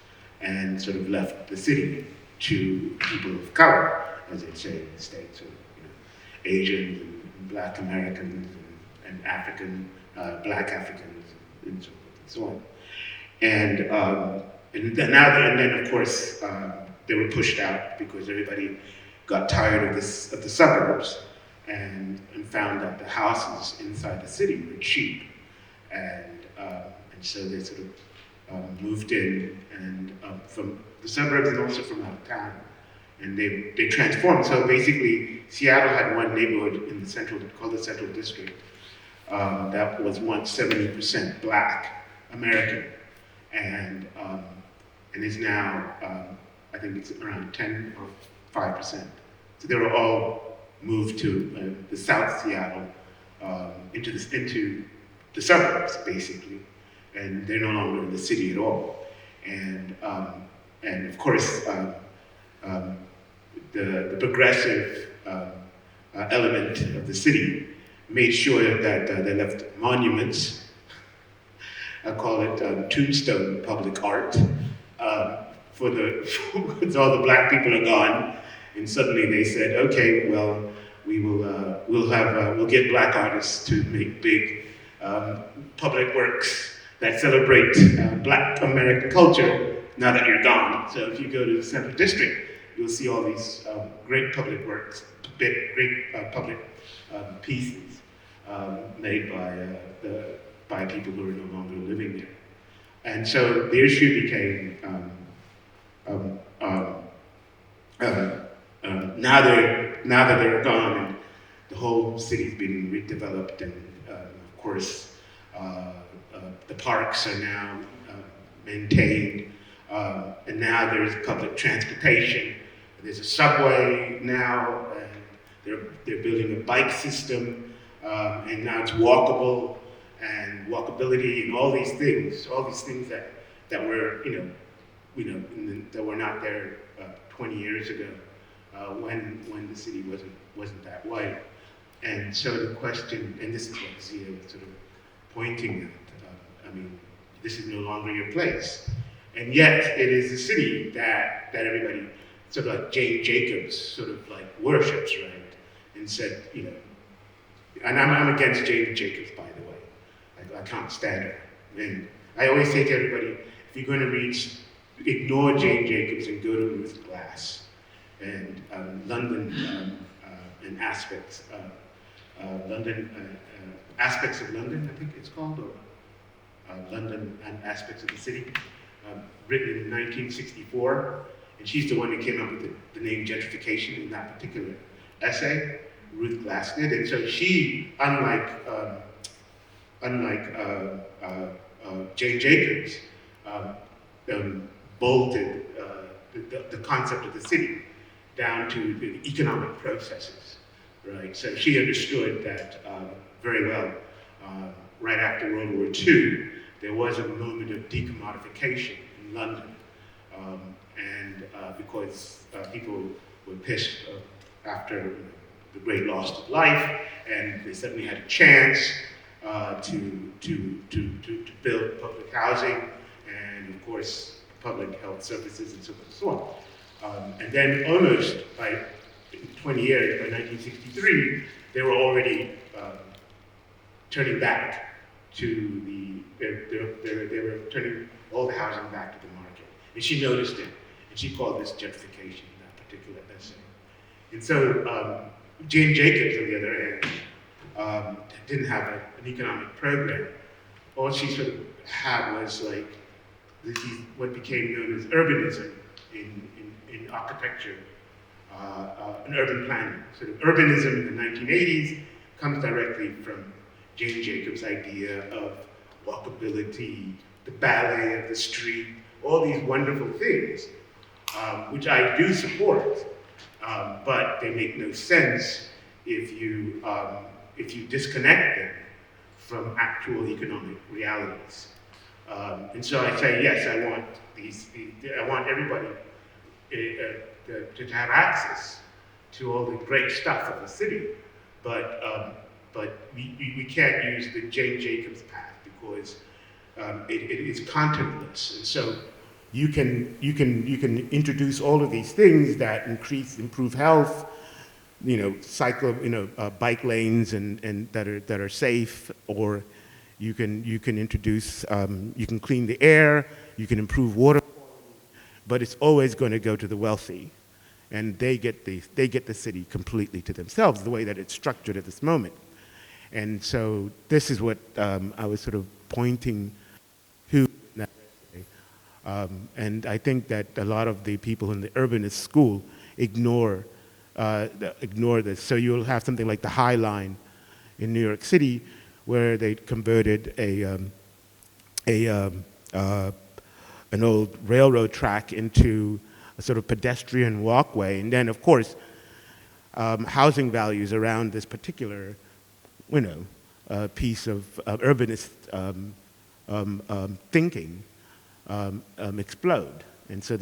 and sort of left the city to people of color, as they say in the States, or, Asians and Black Americans and African, Black Africans, and so forth and so on. And then of course, they were pushed out because everybody got tired of the suburbs and found that the houses inside the city were cheap, and so they sort of moved in and from the suburbs and also from out of town, and they transformed. So basically, Seattle had one neighborhood in the called the Central District that was once 70% Black American, and is now I think it's around 10 or 5%. So they were all moved to the South Seattle, into the suburbs basically, and they're no longer in the city at all. And of course, the progressive element of the city made sure that they left monuments. I call it tombstone public art. Because all the Black people are gone, and suddenly they said, okay, well, we'll get Black artists to make big public works that celebrate Black American culture now that you're gone. So if you go to the Central District, you'll see all these great public works, great public pieces made by people who are no longer living there. And so the issue became, now that they're gone, and the whole city's being redeveloped, and of course, the parks are now maintained, and now there's public transportation. There's a subway now, and they're building a bike system, and now it's walkable, and walkability, and all these things that were, that were not there 20 years ago, when the city wasn't that white. And so the question, and this is what Zia was sort of pointing at, this is no longer your place. And yet it is a city that everybody, sort of like Jane Jacobs, sort of like worships, right? And said, and I'm against Jane Jacobs, by the way. I can't stand her. And I always say to everybody, if you're going to read, ignore Jane Jacobs and go to Ruth Glass and London and aspects of London, I think it's called, or London and Aspects of the City, written in 1964, and she's the one who came up with the name gentrification in that particular essay. Ruth Glass did, and so she, unlike Jane Jacobs, bolted the concept of the city down to the economic processes, right? So she understood that very well. Right after World War II, there was a moment of decommodification in London, and because people were pissed after the great loss of life, and they suddenly had a chance to build public housing, and of course public health services, and so forth and so on. And then almost by 20 years, by 1963, they were already turning back to they were turning all the housing back to the market. And she noticed it, and she called this gentrification, that particular essay. And so Jane Jacobs, on the other hand, didn't have an economic program. All she sort of had was like what became known as urbanism in architecture and urban planning. Sort of urbanism in the 1980s comes directly from Jane Jacobs' idea of walkability, the ballet of the street, all these wonderful things, which I do support, but they make no sense if you disconnect them from actual economic realities. And so I say, yes, I want everybody to have access to all the great stuff of the city, but we can't use the Jane Jacobs path because it is contentless. And so you can introduce all of these things that improve health, bike lanes and that are safe, or you can introduce, you can clean the air, you can improve water, but it's always going to go to the wealthy, and they get the city completely to themselves, the way that it's structured at this moment. And so this is what I was sort of pointing to. And I think that a lot of the people in the urbanist school ignore this. So you'll have something like the High Line in New York City, where they converted an old railroad track into a sort of pedestrian walkway. And then, of course, housing values around this particular, piece of urbanist thinking explode. And so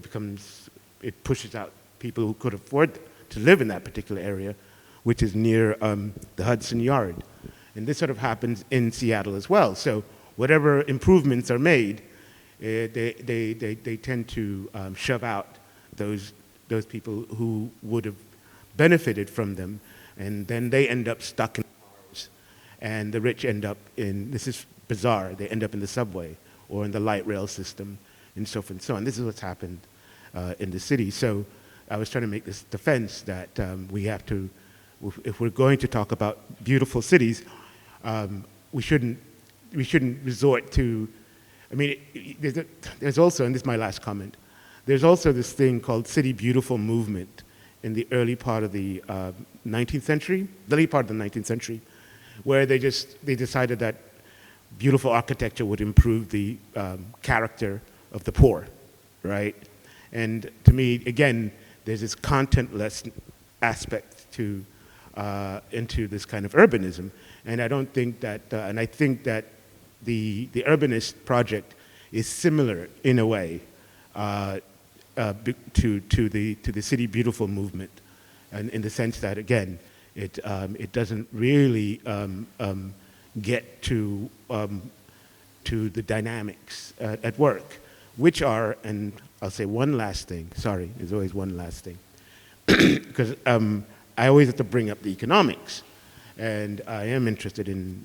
it pushes out people who could afford to live in that particular area, which is near the Hudson Yard. And this sort of happens in Seattle as well. So whatever improvements are made, they tend to shove out those people who would have benefited from them, and then they end up stuck in cars. And the rich end up this is bizarre, they end up in the subway or in the light rail system, and so forth and so on. This is what's happened in the city. So I was trying to make this defense that we have to, if we're going to talk about beautiful cities, we shouldn't resort to, there's also, and this is my last comment, there's also this thing called City Beautiful movement in the early part of the 19th century, the late part of the 19th century, where they decided that beautiful architecture would improve the character of the poor, right? And to me, again, there's this contentless aspect into this kind of urbanism, and I don't think that, and I think that the urbanist project is similar in a way to the City Beautiful movement, and in the sense that, again, it doesn't really get to the dynamics at work, which are, and I'll say one last thing. Sorry, there's always one last thing, because I always have to bring up the economics, and I am interested in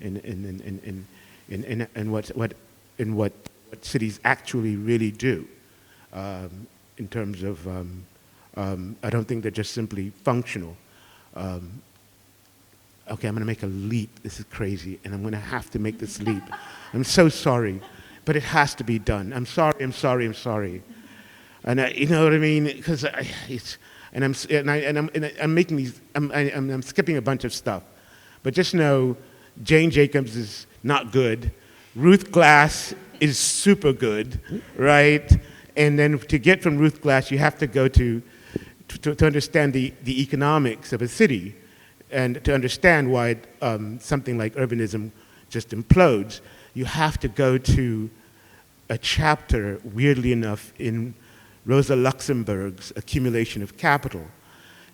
what cities actually really do, in terms of. I don't think they're just simply functional. Okay, I'm going to make a leap. This is crazy, and I'm going to have to make this leap. I'm so sorry, but it has to be done. I'm sorry. And you know what I mean? Because I'm making these. I'm skipping a bunch of stuff, but just know, Jane Jacobs is not good. Ruth Glass is super good, right? And then to get from Ruth Glass, you have to go to understand the economics of a city, and to understand why something like urbanism just implodes. You have to go to a chapter, weirdly enough, in Rosa Luxemburg's Accumulation of Capital.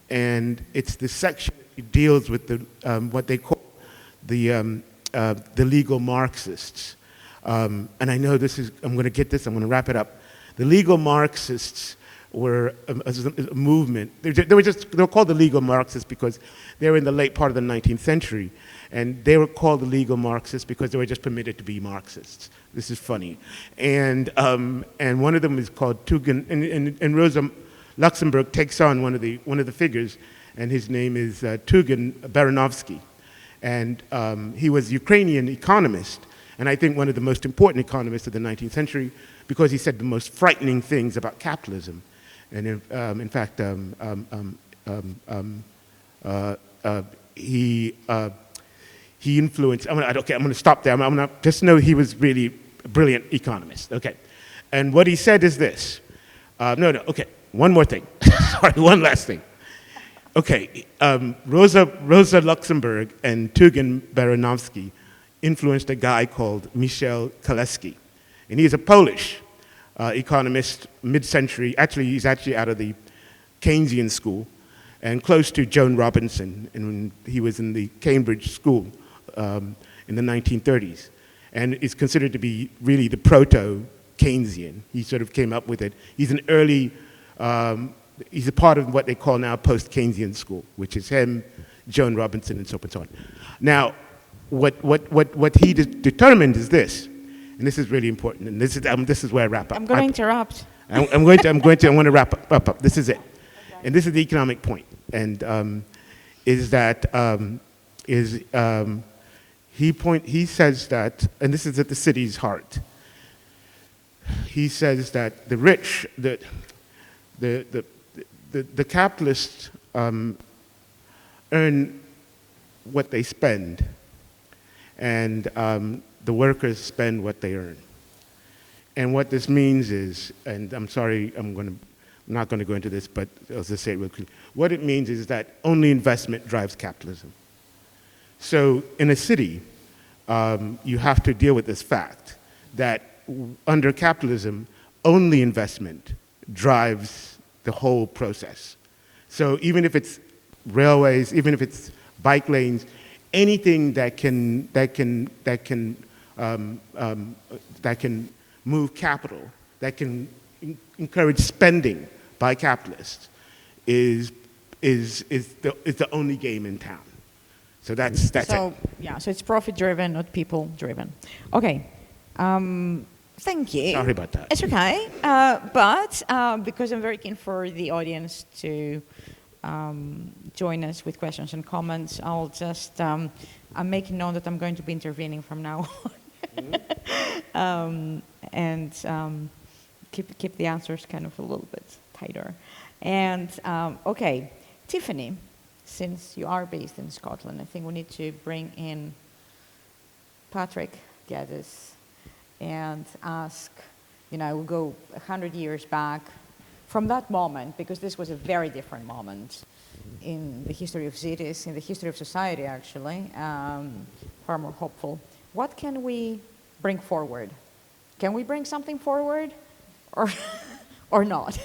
And it's the section that deals with what they call the legal Marxists. And I know I'm going to get this, I'm going to wrap it up. The legal Marxists were a movement. They were called the legal Marxists because they were in the late part of the 19th century, and they were called the legal Marxists because they were just permitted to be Marxists. This is funny, and one of them is called Tugan, and Rosa Luxemburg takes on one of the figures, and his name is Tugan Baranovsky, and he was a Ukrainian economist, and I think one of the most important economists of the 19th century because he said the most frightening things about capitalism. And in fact, he influenced. I'm going to stop there. I'm going to just know he was really a brilliant economist. Okay, and what he said is this. Okay, one more thing. Sorry, one last thing. Okay, Rosa Luxemburg and Tugan Baranovsky influenced a guy called Michel Kalecki, and he's a Polish economist, mid-century. Actually, he's actually out of the Keynesian school, and close to Joan Robinson, and he was in the Cambridge School in the 1930s, and is considered to be really the proto-Keynesian. He sort of came up with it. He's an early, he's a part of what they call now post-Keynesian school, which is him, Joan Robinson, and so forth and so on. Now, what he determined is this, and this is really important, and this is where I wrap up. I'm going to interrupt. I want to wrap up. This is it. And this is the economic point, and is that he says that, and this is at the city's heart. He says that the rich, the capitalists earn what they spend, and the workers spend what they earn. And what this means is, and I'm sorry, I'm not going to go into this, but I'll just say it real quickly. What it means is that only investment drives capitalism. So in a city, you have to deal with this fact that under capitalism, only investment drives the whole process. So even if it's railways, even if it's bike lanes, anything that can move capital, that can encourage spending by capitalists, is the only game in town. So that's it. Yeah, so it's profit-driven, not people-driven. Okay. Thank you. Sorry about that. It's okay. But because I'm very keen for the audience to join us with questions and comments, I'll just, I'm making note that I'm going to be intervening from now on. And keep the answers kind of a little bit tighter. And okay, Tiffany, since you are based in Scotland, I think we need to bring in Patrick Geddes and ask, we'll go 100 years back from that moment, because this was a very different moment in the history of cities, in the history of society, actually, far more hopeful. What can we bring forward? Can we bring something forward or not?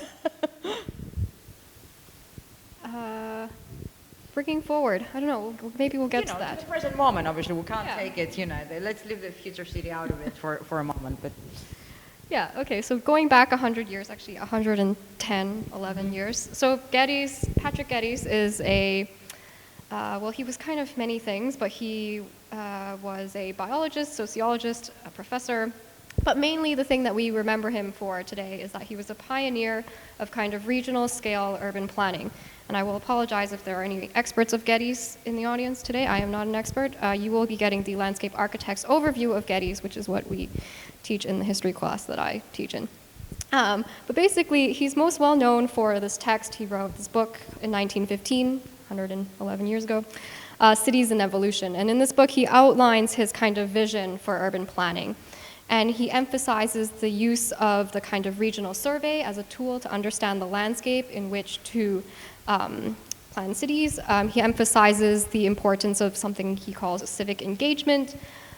Bringing forward, I don't know, maybe we'll get to that. To the present moment, obviously, we can't take it, let's leave the future city out of it for a moment, but... Yeah, okay, so going back 100 years, actually 110, 11 years. So Patrick Geddes is he was kind of many things, but he was a biologist, sociologist, a professor, but mainly the thing that we remember him for today is that he was a pioneer of kind of regional scale urban planning. And I will apologize if there are any experts of Geddes in the audience today. I am not an expert. You will be getting the landscape architect's overview of Geddes, which is what we teach in the history class that I teach in. But basically, he's most well known for this text. He wrote this book in 1915, 111 years ago, Cities in Evolution. And in this book, he outlines his kind of vision for urban planning. And he emphasizes the use of the kind of regional survey as a tool to understand the landscape in which to plan cities. He emphasizes the importance of something he calls civic engagement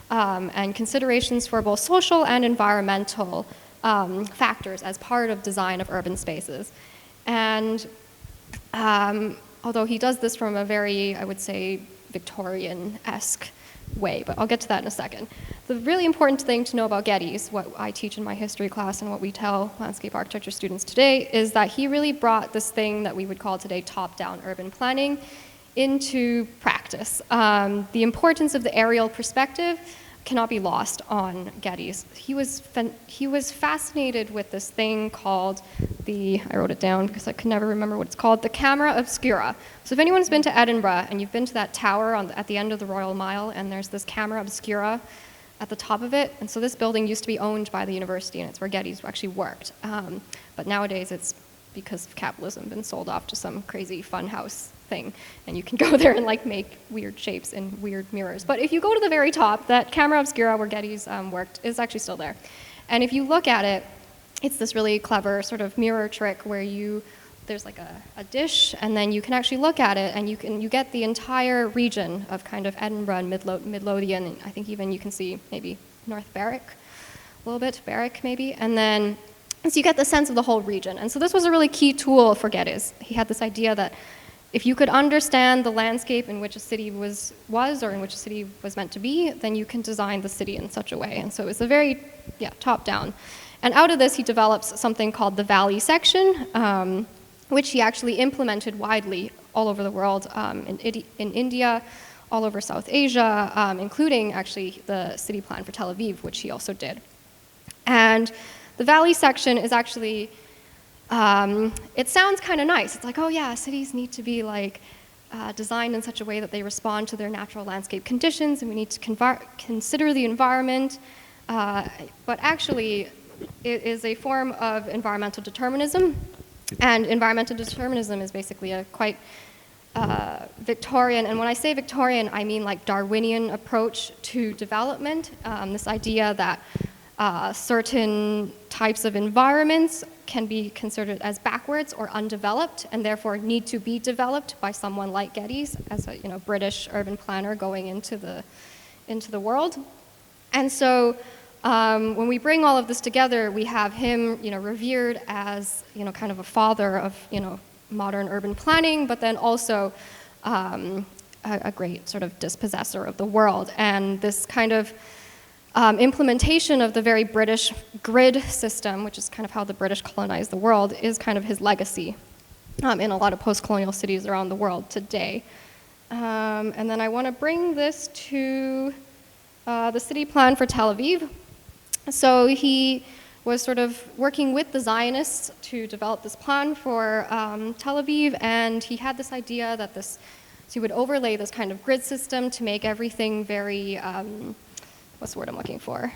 and considerations for both social and environmental factors as part of design of urban spaces. And although he does this from a very, I would say, Victorian-esque way, but I'll get to that in a second. The really important thing to know about Geddes, what I teach in my history class and what we tell landscape architecture students today, is that he really brought this thing that we would call today top-down urban planning into practice. The importance of the aerial perspective cannot be lost on Geddes. He was fascinated with this thing called I wrote it down because I could never remember what it's called, the camera obscura. So if anyone's been to Edinburgh and you've been to that tower at the end of the Royal Mile, and there's this camera obscura at the top of it, and so this building used to be owned by the university, and it's where Geddes actually worked. But nowadays it's, because of capitalism, been sold off to some crazy fun house thing, and you can go there and like make weird shapes and weird mirrors. But if you go to the very top, that camera obscura where Geddes worked is actually still there. And if you look at it, it's this really clever sort of mirror trick where there's like a dish, and then you can actually look at it, and you get the entire region of kind of Edinburgh and Midlothian, and I think even you can see maybe North Berwick, a little bit, Berwick maybe, and then so you get the sense of the whole region. And so this was a really key tool for Geddes. He had this idea that if you could understand the landscape in which a city was or in which a city was meant to be, then you can design the city in such a way. And so it was a very, top-down. And out of this, he develops something called the Valley Section, which he actually implemented widely all over the world, in India, all over South Asia, including actually the city plan for Tel Aviv, which he also did. And the Valley Section is actually, it sounds kind of nice. It's like, oh yeah, cities need to be like designed in such a way that they respond to their natural landscape conditions, and we need to consider the environment. But actually, it is a form of environmental determinism, and environmental determinism is basically a quite Victorian, and when I say Victorian, I mean like Darwinian approach to development. This idea that certain types of environments can be considered as backwards or undeveloped, and therefore need to be developed by someone like Geddes, as a British urban planner going into the world. And so when we bring all of this together, we have him revered as kind of a father of modern urban planning, but then also a great sort of dispossessor of the world. And this kind of implementation of the very British grid system, which is kind of how the British colonized the world, is kind of his legacy in a lot of post-colonial cities around the world today. And then I want to bring this to the city plan for Tel Aviv. So he was sort of working with the Zionists to develop this plan for Tel Aviv, and he had this idea that so he would overlay this kind of grid system to make everything very, what's the word I'm looking for?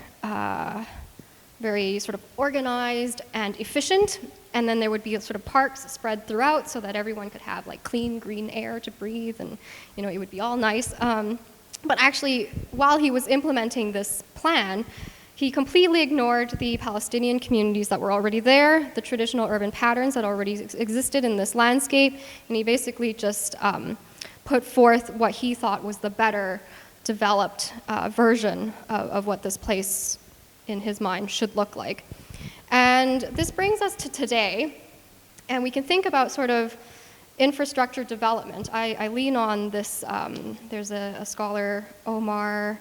Very sort of organized and efficient, and then there would be sort of parks spread throughout so that everyone could have like clean green air to breathe, and it would be all nice. But actually, while he was implementing this plan, he completely ignored the Palestinian communities that were already there, the traditional urban patterns that already existed in this landscape, and he basically just put forth what he thought was the better developed version of what this place in his mind should look like. And this brings us to today, and we can think about sort of infrastructure development. I lean on this, there's a scholar, Omar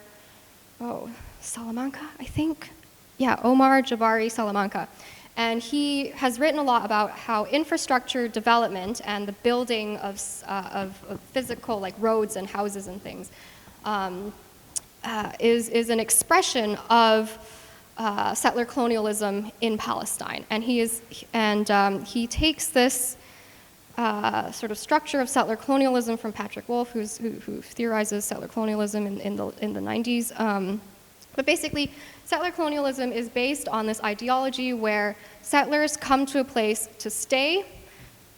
Salamanca, I think. Yeah, Omar Jabari Salamanca. And he has written a lot about how infrastructure development and the building of physical, like roads and houses and things, is an expression of settler colonialism in Palestine. And he takes this sort of structure of settler colonialism from Patrick Wolf, who theorizes settler colonialism in the 90s. But basically, settler colonialism is based on this ideology where settlers come to a place to stay,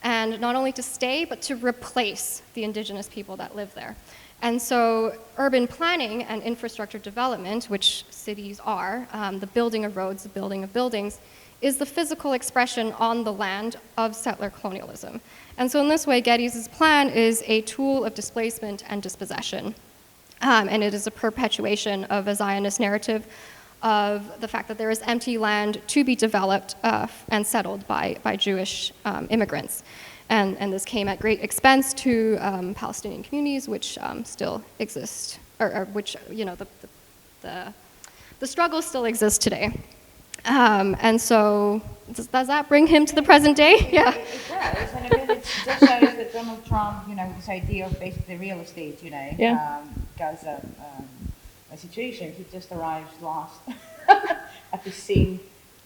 and not only to stay, but to replace the indigenous people that live there. And so urban planning and infrastructure development, which cities are, the building of roads, the building of buildings, is the physical expression on the land of settler colonialism. And so in this way, Geddes' plan is a tool of displacement and dispossession. And it is a perpetuation of a Zionist narrative of the fact that there is empty land to be developed and settled by Jewish immigrants. And this came at great expense to Palestinian communities, which still exist or which, the struggle still exists today. And so, does that bring him to the present day? Yeah. It does, and I mean, it just shows that Donald Trump, this idea of basically real estate, Yeah. does a situation. He just arrives lost at the scene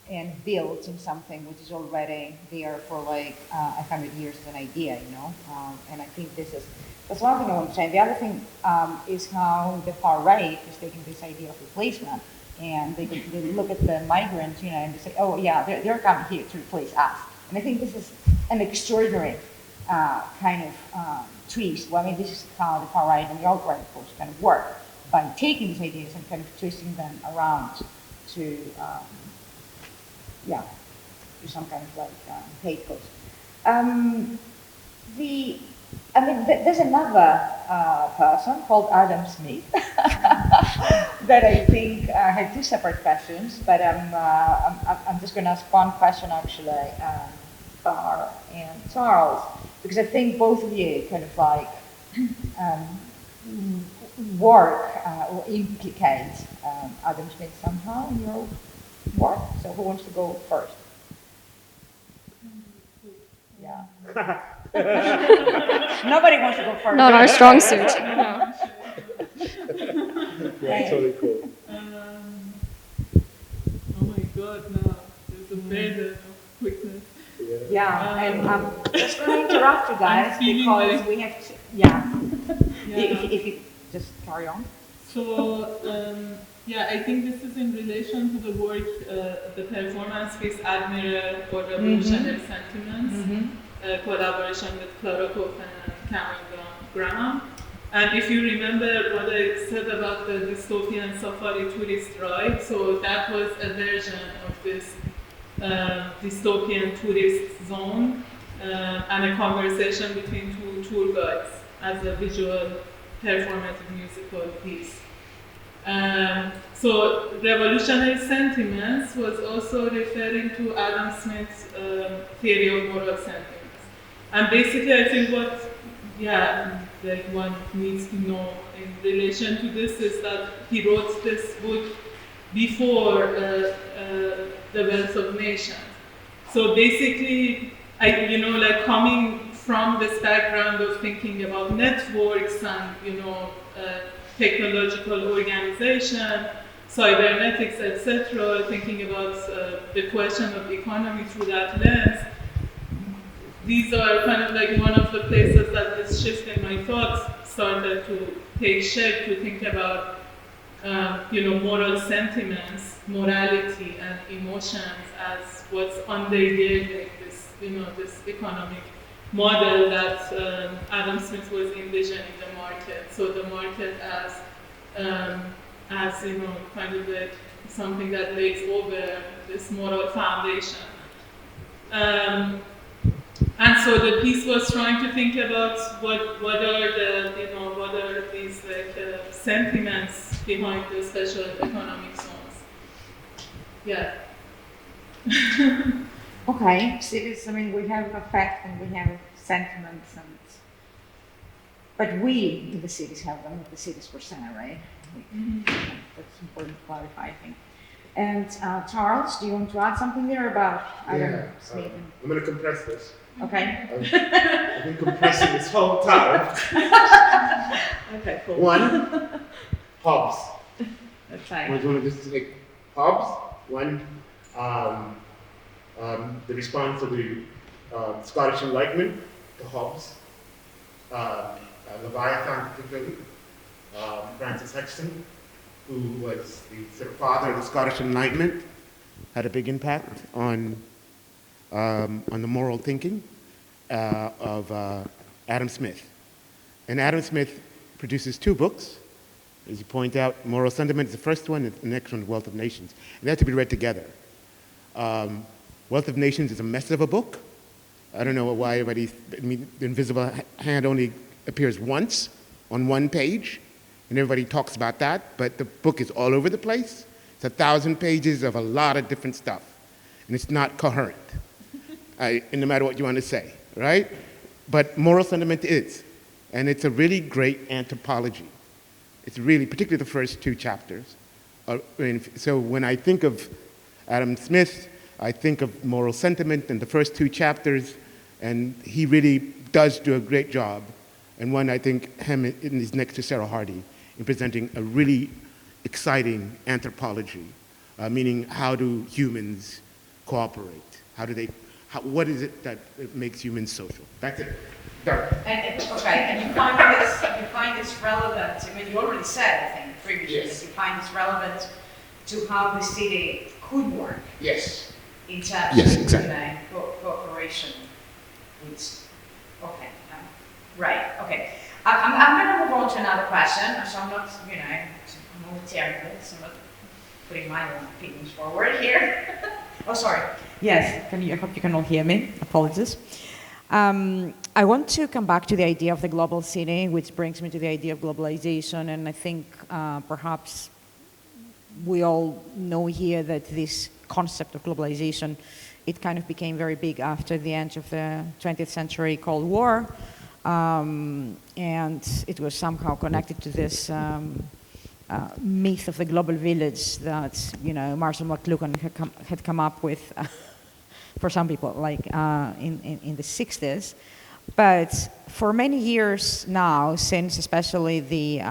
and builds in something which is already there for like 100 years as an idea, and I think that's one thing I want to say. The other thing is how the far right is taking this idea of replacement, and they look at the migrants, and they say, oh yeah, they're coming here to replace us. And I think this is an extraordinary kind of twist. Well, I mean, this is how the far right and the alt right, of course, kind of work, by taking these ideas and kind of twisting them around to, to some kind of like hate post. There's another person called Adam Smith that I think had two separate questions, but I'm just going to ask one question actually, Bar and Charles, because I think both of you kind of like work or implicate Adam Smith somehow in your work. So who wants to go first? Yeah. Nobody wants to go first. Not our strong suit. No. Yeah, totally cool. Oh my God, no, there's a bed of quickness. Yeah, and I'm just going to interrupt you guys I'm feeling because like- we have to, if you just carry on. So, I think this is in relation to the work, the performance-based admiral for revolutionary sentiments, collaboration with Clara Cohen and Cameron Graham. And if you remember what I said about the dystopian safari tourist ride, so that was a version of this dystopian tourist zone and a conversation between two tour guides as a visual performative musical piece. So revolutionary sentiments was also referring to Adam Smith's theory of moral sentiments. And basically I think what one needs to know in relation to this is that he wrote this book before The Wealth of Nations. So basically, coming from this background of thinking about networks and, technological organization, cybernetics, etc., thinking about the question of economy through that lens, these are kind of like one of the places that this shift in my thoughts started to take shape, to think about moral sentiments, morality, and emotions as what's undergirding this, this economic model that Adam Smith was envisioning the market. So the market as kind of like something that lays over this moral foundation. And so the piece was trying to think about what are these sentiments behind the special economic zones. Yeah. Okay, cities, we have affect and we have sentiments, but we in the cities have them, not the cities per se, right? That's important to clarify, I think. And Charles, do you want to add something there about Adam Smith? I'm going to compress this. Okay. I've been compressing this whole time. Okay, cool. One, Hobbes. Okay. I want to just take Hobbes. One, the response of the Scottish Enlightenment to Hobbes, Leviathan particularly, Francis Hexton, who was the sort of father of the Scottish Enlightenment, had a big impact on the moral thinking of Adam Smith. And Adam Smith produces two books. As you point out, Moral Sentiment is the first one, and the next one is Wealth of Nations. And they have to be read together. Wealth of Nations is a mess of a book. I don't know why the invisible hand only appears once on one page, and everybody talks about that, but the book is all over the place. It's 1,000 pages of a lot of different stuff, and it's not coherent, no matter what you want to say, right? But Moral Sentiment is, and it's a really great anthropology. it's really, particularly the first two chapters. So when I think of Adam Smith, I think of moral sentiment in the first two chapters, and he really does do a great job. And one, I think, him is next to Sarah Hardy in presenting a really exciting anthropology, meaning how do humans cooperate? What is it that makes humans social? That's it. Done. And you find this relevant. I mean, you already said, I think, previously, Yes. that you find this relevant to how the city could work Yes. in terms Yes, of exactly. cooperation. Right. Okay. I'm going to move on to another question. So I'm not, I'm not tearing this. I'm not putting my own opinions forward here. Oh, sorry. Yes, I hope you can all hear me. Apologies. I want to come back to the idea of the global city, which brings me to the idea of globalization. And I think perhaps we all know here that this concept of globalization, it kind of became very big after the end of the 20th century Cold War. And it was somehow connected to this myth of the global village that, Marshall McLuhan had come up with for some people, like in the 60s. But for many years now, since especially the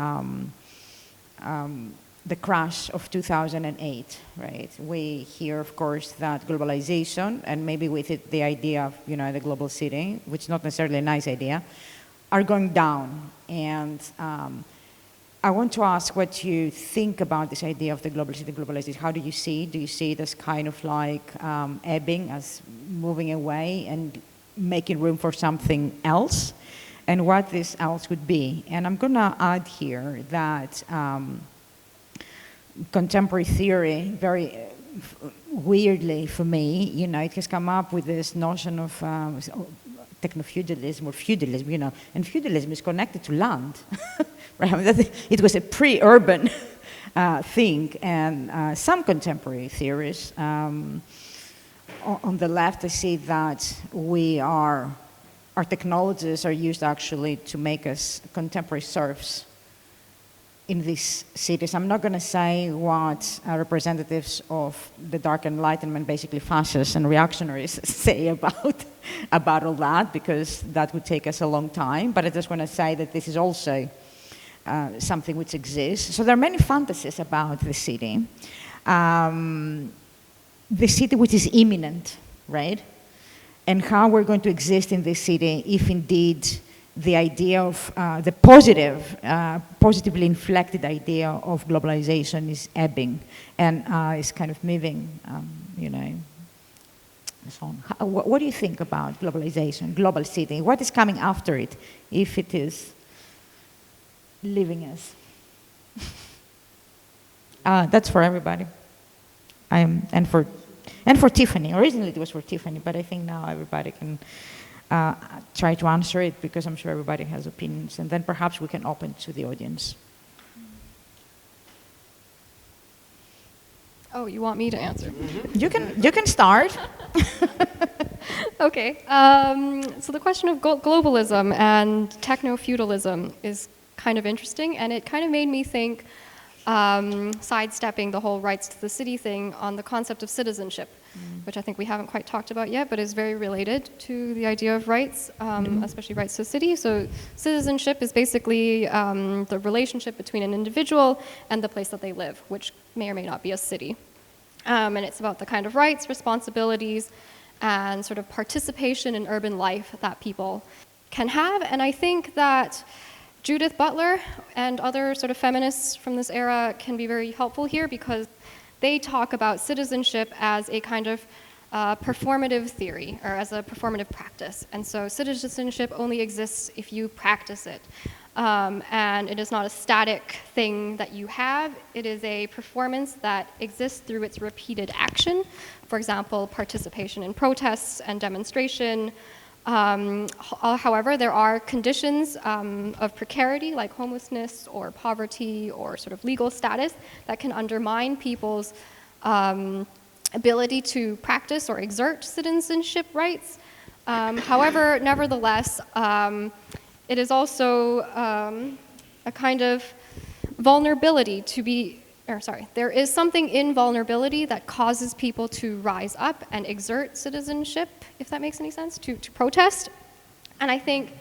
crash of 2008, right? We hear, of course, that globalization, and maybe with it the idea of, the global city, which is not necessarily a nice idea, are going down. And I want to ask what you think about this idea of the global city, globalization. How do you see it? Do you see it as kind of like ebbing, as moving away and making room for something else? And what this else would be? And I'm going to add here that contemporary theory, very weirdly for me, it has come up with this notion of techno-feudalism or feudalism, and feudalism is connected to land. Right? It was a pre-urban thing, and some contemporary theories on the left, I see that our technologies are used actually to make us contemporary serfs in these cities. I'm not going to say what representatives of the Dark Enlightenment, basically fascists and reactionaries, say about all that, because that would take us a long time. But I just want to say that this is also something which exists. So there are many fantasies about the city. The city which is imminent, right? And how we're going to exist in this city if indeed the idea of the positively inflected idea of globalization is ebbing and is kind of moving, so on. What do you think about globalization, global city? What is coming after it, if it is leaving us? That's for everybody. And for Tiffany. Originally it was for Tiffany, but I think now everybody can try to answer it, because I'm sure everybody has opinions, and then perhaps we can open to the audience. Oh, you want me to answer? You can start. Okay. So the question of globalism and techno-feudalism is kind of interesting, and it kind of made me think, sidestepping the whole rights to the city thing, on the concept of citizenship, which I think we haven't quite talked about yet, but is very related to the idea of rights, especially rights to the city. So citizenship is basically the relationship between an individual and the place that they live, which may or may not be a city. And it's about the kind of rights, responsibilities, and sort of participation in urban life that people can have. And I think that Judith Butler and other sort of feminists from this era can be very helpful here, because they talk about citizenship as a kind of performative theory, or as a performative practice. And so citizenship only exists if you practice it. And it is not a static thing that you have. It is a performance that exists through its repeated action. For example, participation in protests and demonstration. However, there are conditions of precarity, like homelessness or poverty or sort of legal status, that can undermine people's ability to practice or exert citizenship rights. However, nevertheless, it is also a kind of vulnerability to be, or sorry, there is something in vulnerability that causes people to rise up and exert citizenship, if that makes any sense, to protest. And I think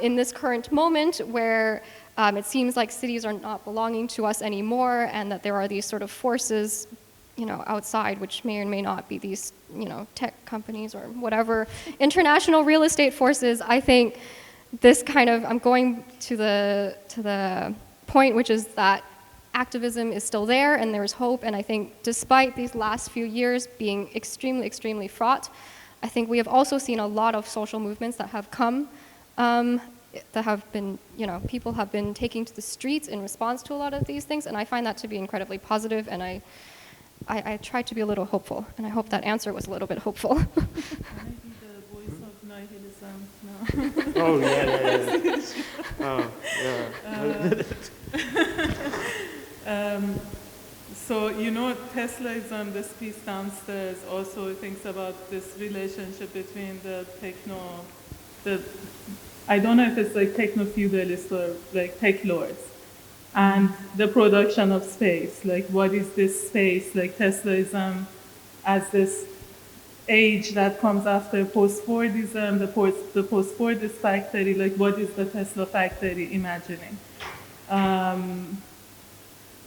in this current moment where it seems like cities are not belonging to us anymore and that there are these sort of forces, outside, which may or may not be these, tech companies or whatever, international real estate forces, I think this kind of, I'm going to the point, which is that activism is still there and there's hope. And I think despite these last few years being extremely, extremely fraught, I think we have also seen a lot of social movements that have come, that have been, people have been taking to the streets in response to a lot of these things. And I find that to be incredibly positive, and I try to be a little hopeful, and I hope that answer was a little bit hopeful. Maybe the voice of nihilism. No. Oh, yeah. Oh, yeah. So, Tesla is on this piece downstairs also thinks about this relationship between I don't know if it's like techno-feudalists or like tech lords, and the production of space. Like, what is this space? Like, Teslaism as this age that comes after post-Fordism, the post-Fordist factory. Like, what is the Tesla factory imagining?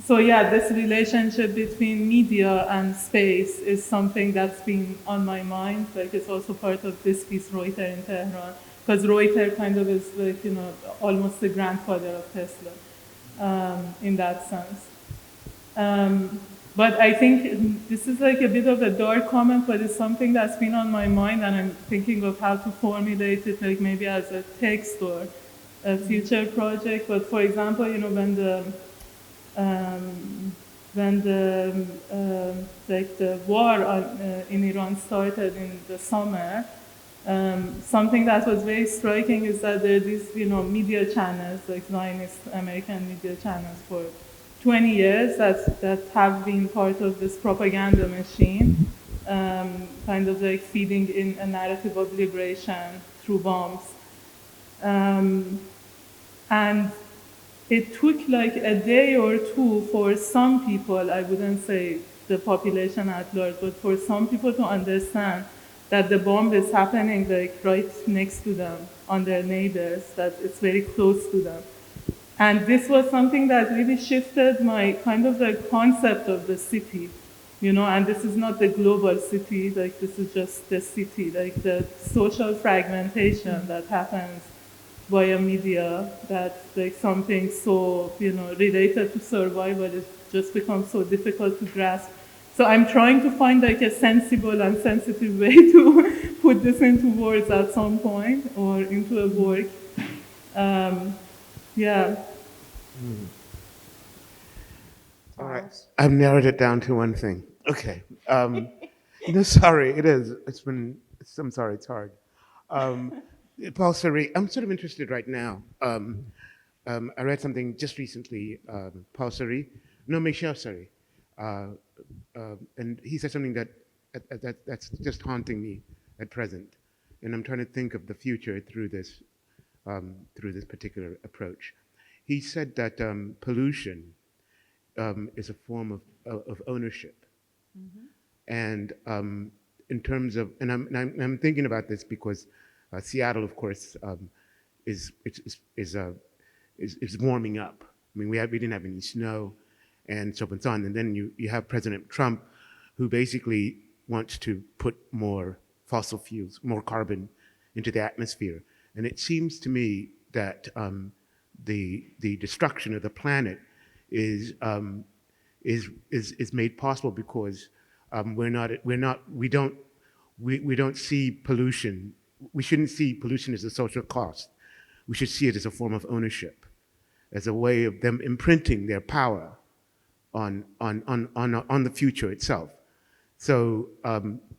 So yeah, this relationship between media and space is something that's been on my mind. Like, it's also part of this piece, Reuter in Tehran, because Reuter kind of is like, almost the grandfather of Tesla in that sense. But I think this is like a bit of a dark comment, but it's something that's been on my mind, and I'm thinking of how to formulate it, like maybe as a text or a future project. But for example, when the war in Iran started in the summer, something that was very striking is that there are these, media channels, like Zionist American media channels for 20 years that have been part of this propaganda machine, kind of like feeding in a narrative of liberation through bombs. And it took like a day or two for some people, I wouldn't say the population at large, but for some people to understand that the bomb is happening like right next to them, on their neighbors, that it's very close to them. And this was something that really shifted my kind of the concept of the city, and this is not the global city, like this is just the city, like the social fragmentation that happens via media, that like something so, related to survival, it just becomes so difficult to grasp. So I'm trying to find like a sensible and sensitive way to put this into words at some point, or into a work. Yeah. All right. I've narrowed it down to one thing. Okay. Sorry, it is. I'm sorry, it's hard. Paul Saree, I'm sort of interested right now. I read something just recently, Paul Saree, no, Michel Saree, and he said something that's just haunting me at present, and I'm trying to think of the future through this particular approach. He said that pollution is a form of ownership, and in terms of, and I'm thinking about this because Seattle, of course, is warming up. I mean, we didn't have any snow, and so on. And then you have President Trump, who basically wants to put more fossil fuels, more carbon into the atmosphere. And it seems to me that the destruction of the planet is made possible because we don't see pollution. We shouldn't see pollution as a social cost. We should see it as a form of ownership, as a way of them imprinting their power on the future itself. So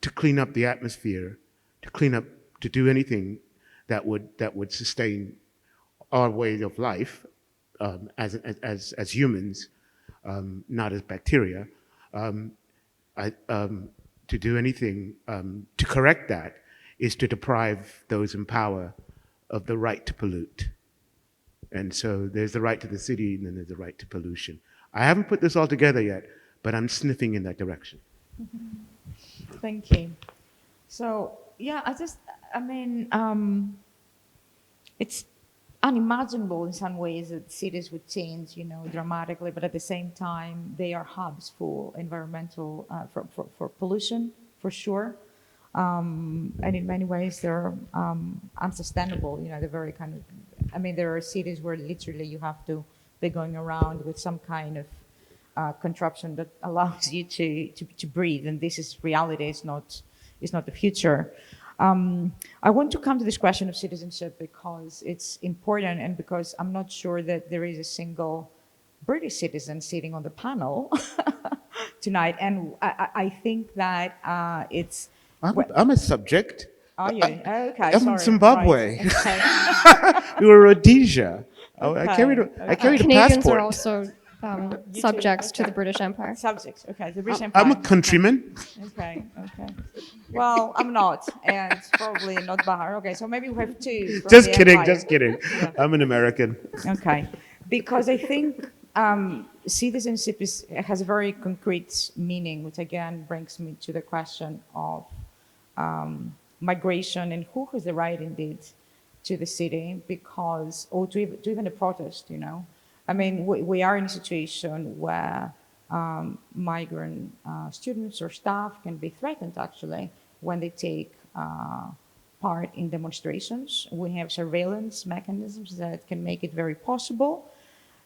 to clean up the atmosphere, to do anything that would sustain our way of life as humans, not as bacteria, to do anything to correct that is to deprive those in power of the right to pollute. And so there's the right to the city, and then there's the right to pollution. I haven't put this all together yet, but I'm sniffing in that direction. Thank you. So, yeah, it's unimaginable in some ways that cities would change, dramatically, but at the same time, they are hubs for environmental, for pollution, for sure. And in many ways, they're unsustainable. They're very kind of, there are cities where literally you have to be going around with some kind of contraption that allows you to breathe, and this is reality. It's not the future. I want to come to this question of citizenship because it's important, and because I'm not sure that there is a single British citizen sitting on the panel tonight, and I think that it's. I'm a subject. Are you? Okay, I'm sorry. in Zimbabwe. Right. Okay. We were Rhodesia. Okay. I carried a Canadians passport. are also subjects to the British Empire. Subjects, okay. The British Empire. I'm a countryman. Okay. Well, I'm not, and probably not Bahar. Okay, so maybe we have two. From Just the kidding, Empire. just kidding. Yeah. I'm an American. Okay, because I think citizenship has a very concrete meaning, which again brings me to the question of migration and who has the right indeed to the city, because, or to even a protest, we are in a situation where migrant students or staff can be threatened actually when they take part in demonstrations. We have surveillance mechanisms that can make it very possible.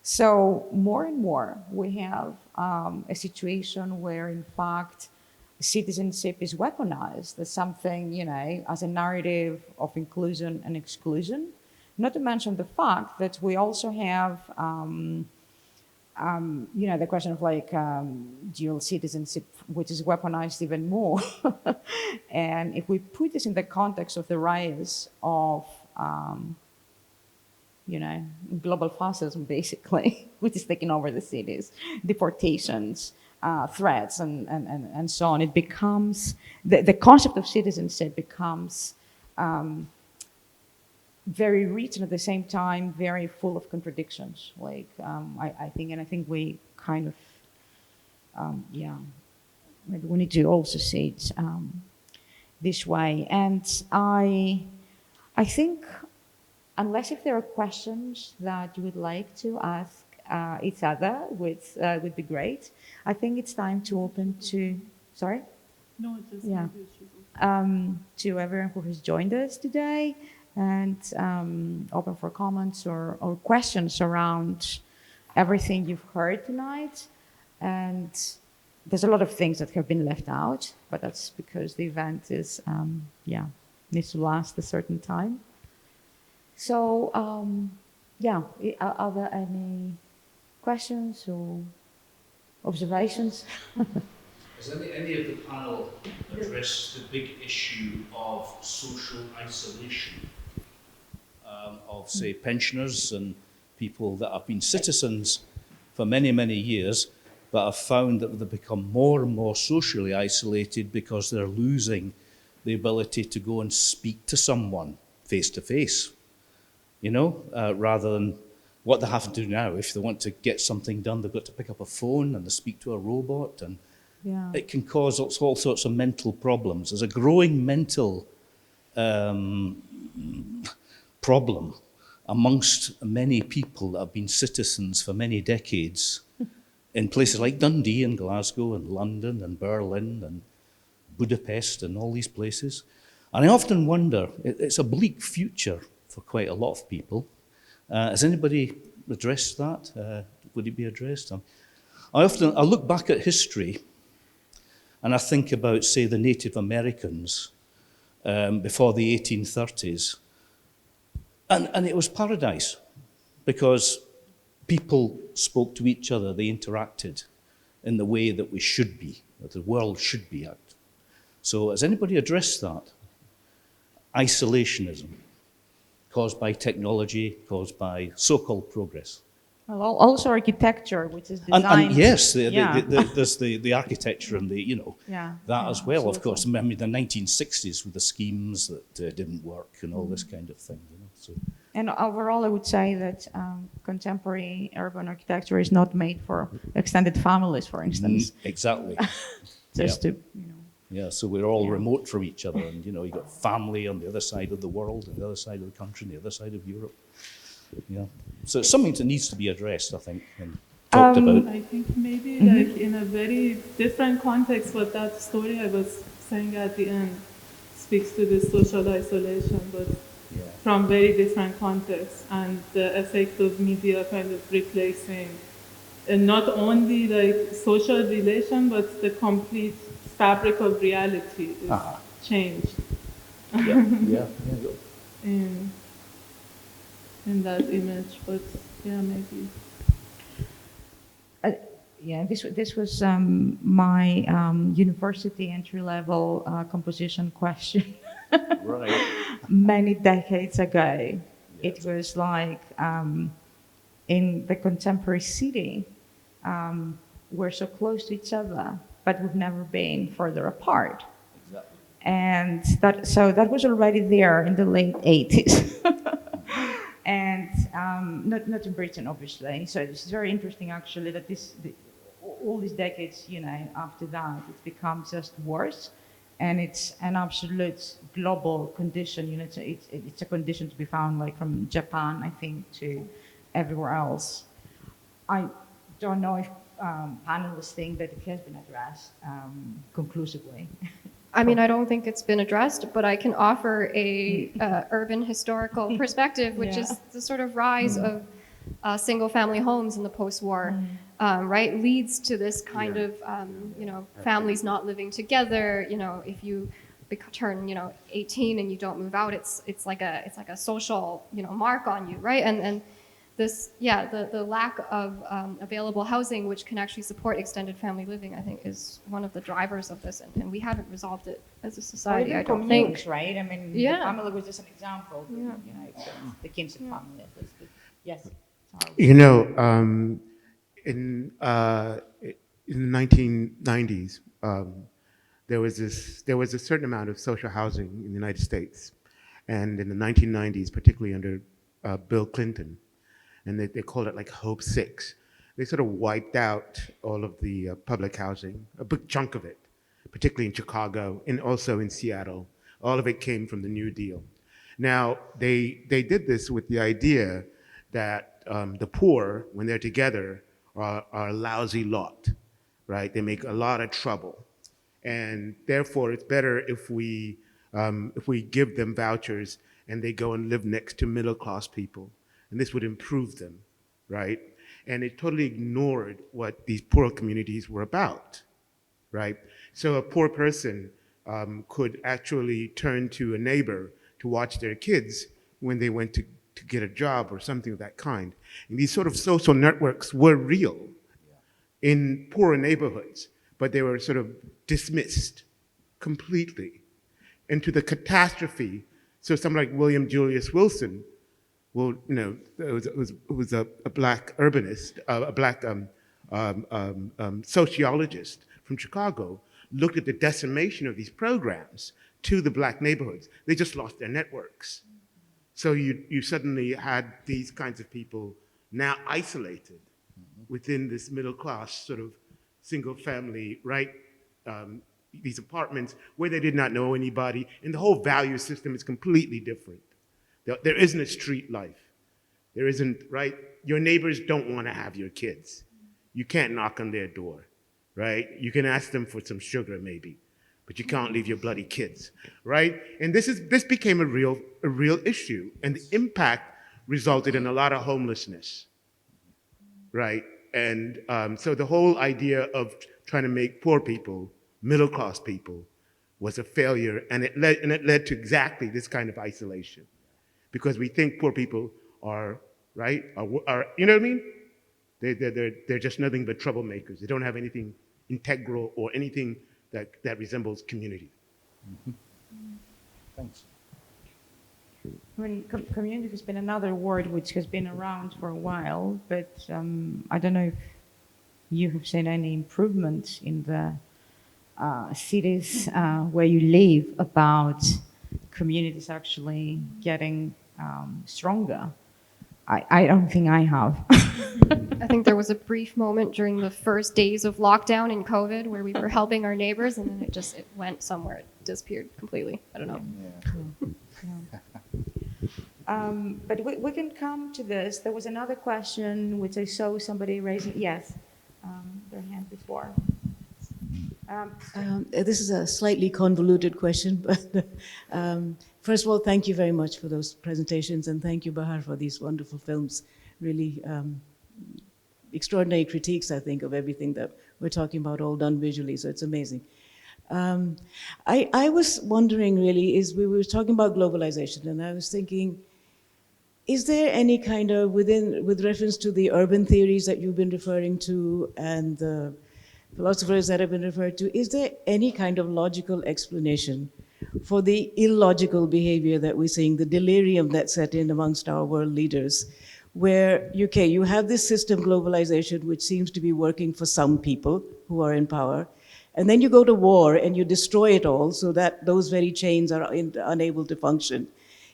So more and more we have a situation where in fact citizenship is weaponized as something, as a narrative of inclusion and exclusion. Not to mention the fact that we also have, the question of dual citizenship, which is weaponized even more. And if we put this in the context of the rise of, global fascism, basically, which is taking over the cities, deportations, threats, and so on, it becomes, the concept of citizenship becomes very rich and at the same time very full of contradictions. I think we kind of, maybe we need to also see it this way. And I think, unless if there are questions that you would like to ask each other, which would be great. I think it's time to open to, sorry? No, just yeah. To everyone who has joined us today, and open for comments or questions around everything you've heard tonight. And there's a lot of things that have been left out, but that's because the event is, needs to last a certain time. So, are there any questions or observations? Has any of the panel addressed the big issue of social isolation of, say, pensioners and people that have been citizens for many, many years, but have found that they've become more and more socially isolated because they're losing the ability to go and speak to someone face to face, rather than what they have to do now. If they want to get something done, they've got to pick up a phone and they speak to a robot, and it can cause all sorts of mental problems. There's a growing mental problem amongst many people that have been citizens for many decades in places like Dundee and Glasgow and London and Berlin and Budapest and all these places. And I often wonder, it's a bleak future for quite a lot of people. Has anybody addressed that? Would it be addressed? I look back at history and I think about, say, the Native Americans before the 1830s. And it was paradise because people spoke to each other, they interacted in the way that we should be, that the world should be at. So has anybody addressed that? Isolationism caused by technology, caused by so-called progress. Well, also architecture, which is designed. And yes, there's the architecture and that as well, of course. I mean, the 1960s with the schemes that didn't work and all this kind of thing. So, And overall, I would say that contemporary urban architecture is not made for extended families, for instance. exactly. Just Yeah. to, you know. Yeah, so we're all remote from each other, and you've got family on the other side of the world, and the other side of the country, and the other side of Europe. Yeah, so it's something that needs to be addressed, I think, and talked about. I think maybe like in a very different context, but that story I was saying at the end speaks to this social isolation, but from very different contexts, and the effect of media kind of replacing not only like social relation, but the complete fabric of reality is changed in that image. But yeah, maybe. Yeah, this was my university entry-level composition question. Right. Many decades ago. It was like in the contemporary city, we're so close to each other, but we've never been further apart. Exactly. And that was already there in the late 80s. And not in Britain, obviously. So it's very interesting, actually, that all these decades, after that, it's become just worse. And it's an absolute global condition. It's a condition to be found, like from Japan, I think, to everywhere else. I don't know if panelists think that it has been addressed conclusively. I mean, I don't think it's been addressed, but I can offer a urban historical perspective, which is the sort of rise of single-family homes in the post-war, right, leads to this kind of, families not living together. If you turn, 18 and you don't move out, it's like a social, mark on you, right? And this, the lack of available housing, which can actually support extended family living, I think, is one of the drivers of this, and we haven't resolved it as a society. I don't think. Right? I mean, the family was just an example. But, it's, the Kinship family, at least. But yes. In the 1990s, there was a certain amount of social housing in the United States, and in the 1990s, particularly under Bill Clinton, and they called it like Hope 6. They sort of wiped out all of the public housing, a big chunk of it, particularly in Chicago and also in Seattle. All of it came from the New Deal. Now, they did this with the idea that the poor, when they're together, are a lousy lot, right? They make a lot of trouble. And therefore, it's better if we give them vouchers and they go and live next to middle-class people. And this would improve them, right? And it totally ignored what these poor communities were about, right? So a poor person could actually turn to a neighbor to watch their kids when they went to get a job or something of that kind. And these sort of social networks were real in poorer neighborhoods, but they were sort of dismissed completely into the catastrophe. So someone like William Julius Wilson, was a black urbanist, a black sociologist from Chicago, looked at the decimation of these programs to the black neighborhoods. They just lost their networks. So you suddenly had these kinds of people now isolated within this middle class sort of single family, right? These apartments where they did not know anybody, and the whole value system is completely different. There isn't a street life. There isn't, right? Your neighbors don't want to have your kids. You can't knock on their door, right? You can ask them for some sugar maybe, but you can't leave your bloody kids, right? And this became a real issue, and the impact resulted in a lot of homelessness, right? And so the whole idea of trying to make poor people middle-class people was a failure, and it led to exactly this kind of isolation, because we think poor people are, right, are you know what I mean? They're just nothing but troublemakers. They don't have anything integral or anything that resembles community. Thanks. I mean, community has been another word which has been around for a while, but I don't know if you have seen any improvements in the cities where you live about communities actually getting stronger. I don't think I have. I think there was a brief moment during the first days of lockdown in COVID where we were helping our neighbors, and then it went somewhere. It disappeared completely. I don't know. But we can come to this. There was another question which I saw somebody raising. Yes, their hand before. This is a slightly convoluted question, but first of all, thank you very much for those presentations, and thank you, Bahar, for these wonderful films. Really extraordinary critiques, I think, of everything that we're talking about, all done visually, so it's amazing. I was wondering, really, we were talking about globalization, and I was thinking, is there any kind of, with reference to the urban theories that you've been referring to and the philosophers that have been referred to, is there any kind of logical explanation for the illogical behavior that we're seeing, the delirium that set in amongst our world leaders, where, okay, you have this system, globalization, which seems to be working for some people who are in power, and then you go to war and you destroy it all so that those very chains are unable to function.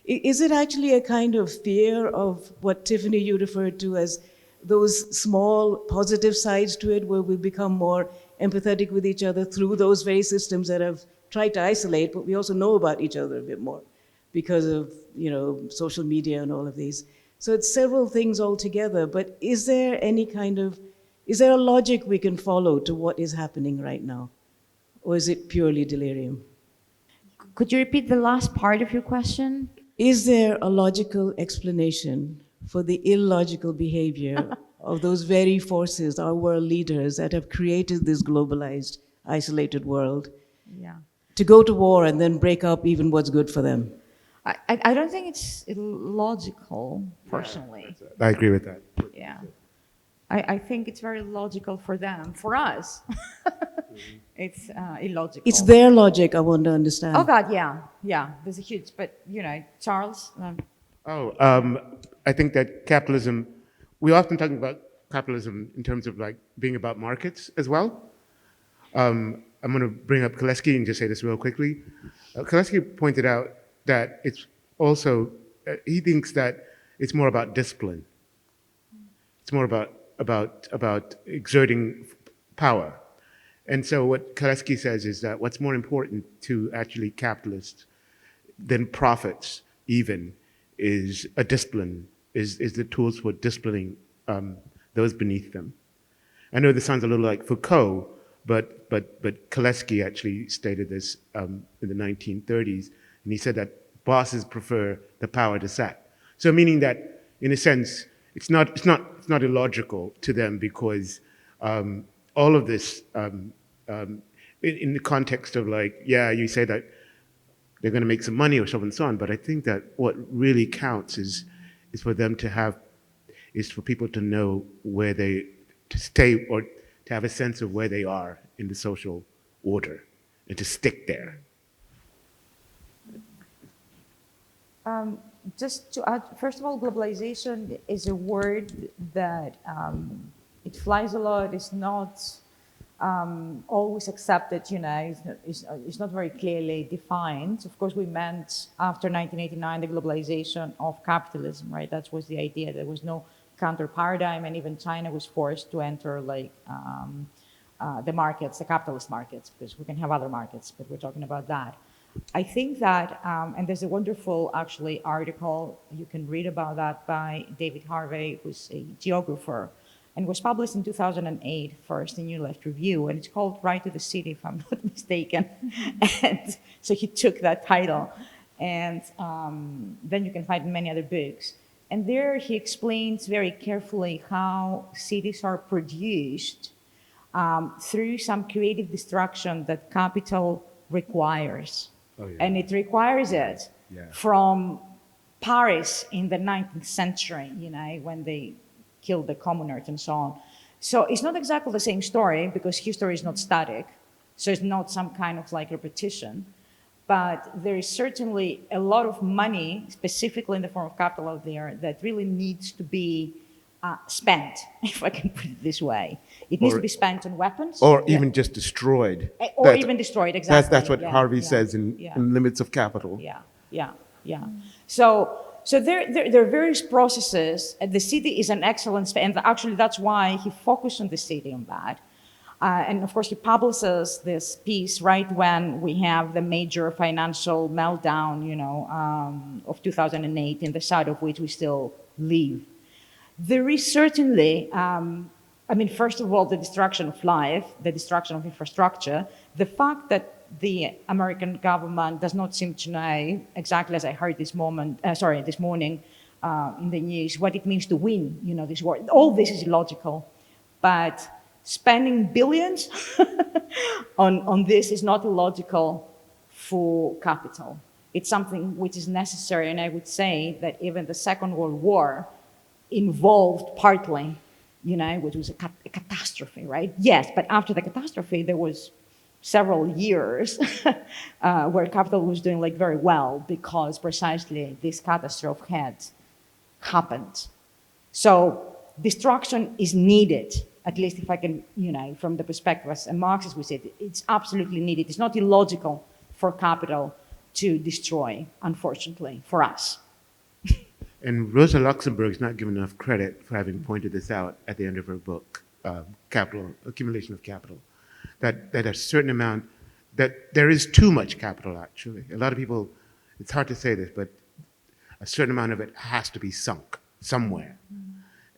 Is it actually a kind of fear of what, Tiffany, you referred to as those small positive sides to it, where we become more empathetic with each other through those very systems that have tried to isolate, but we also know about each other a bit more because of, social media and all of these. So it's several things all together, but is there a logic we can follow to what is happening right now? Or is it purely delirium? Could you repeat the last part of your question? Is there a logical explanation for the illogical behavior of those very forces, our world leaders, that have created this globalized, isolated world, to go to war and then break up even what's good for them? I don't think it's illogical, personally. I agree with that. Yeah. I think it's very logical for them. For us, it's illogical. It's their logic I want to understand. Oh, God, yeah. There's a huge, but, Charles? I think that capitalism, we often talk about capitalism in terms of being about markets as well. I'm going to bring up Kalecki and just say this real quickly. Kalecki pointed out that it's also, he thinks that it's more about discipline. It's more about exerting power. And so what Kalecki says is that what's more important to actually capitalists than profits even is a discipline, is the tools for disciplining those beneath them. I know this sounds a little like Foucault, but Kalecki actually stated this in the 1930s, and he said that bosses prefer the power to sack. So meaning that, in a sense, it's not illogical to them because all of this, in the context of you say that they're going to make some money or so on and so on, but I think that what really counts is for them is for people to know to stay or to have a sense of where they are in the social order and to stick there. Just to add, first of all, globalization is a word that it flies a lot. It's not always accepted, it's not very clearly defined. Of course, we meant after 1989 the globalization of capitalism, right? That was the idea. There was no counter paradigm, and even China was forced to enter the markets, the capitalist markets, because we can have other markets, but we're talking about that. I think that, and there's a wonderful, actually, article you can read about that by David Harvey, who's a geographer, and was published in 2008 first in New Left Review, and it's called Right to the City, if I'm not mistaken. And so he took that title, and then you can find many other books. And there he explains very carefully how cities are produced through some creative destruction that capital requires. Oh, yeah. And it requires it from Paris in the 19th century, when they killed the commoners and so on. So it's not exactly the same story because history is not static. So it's not some kind of repetition. But there is certainly a lot of money, specifically in the form of capital out there, that really needs to be spent, if I can put it this way. It needs to be spent on weapons. Or even just destroyed. Or even destroyed, exactly. That's what Harvey says in Limits of Capital. Yeah. So So there are various processes. The city is an excellent space, and actually that's why he focused on the city on that. And of course, he publishes this piece right when we have the major financial meltdown, of 2008, in the side of which we still live. There is certainly, first of all, the destruction of life, the destruction of infrastructure, the fact that the American government does not seem to know exactly, as I heard this morning in the news, what it means to win, this war. All this is illogical, but spending billions on this is not illogical for capital. It's something which is necessary, and I would say that even the Second World War involved partly, which was a catastrophe, right? Yes, but after the catastrophe, there was several years where capital was doing very well because precisely this catastrophe had happened. So destruction is needed, at least if I can, from the perspective as a Marxist we said, it's absolutely needed. It's not illogical for capital to destroy, unfortunately, for us. And Rosa Luxemburg is not given enough credit for having pointed this out at the end of her book, Accumulation of Capital, that a certain amount, that there is too much capital, actually. A lot of people, it's hard to say this, but a certain amount of it has to be sunk somewhere,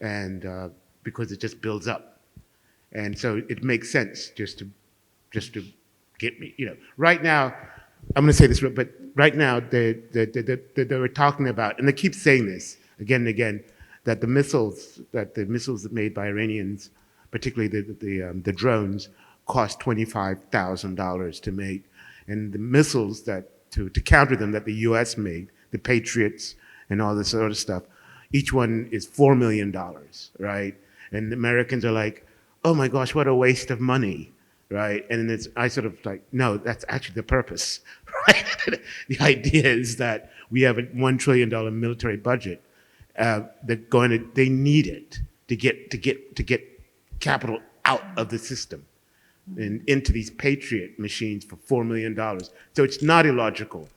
and because it just builds up. And so it makes sense just to get me, right now, I'm going to say this, but right now they were talking about, and they keep saying this again and again, that the missiles made by Iranians, particularly the drones, cost $25,000 to make, and the missiles to counter them that the U.S. made, the Patriots and all this sort of stuff, each one is $4 million, right? And the Americans are like, oh my gosh, what a waste of money. Right, and I sort of no, that's actually the purpose, right? The idea is that we have a $1 trillion military budget. They need it to get capital out of the system and into these Patriot machines for $4 million. So it's not illogical.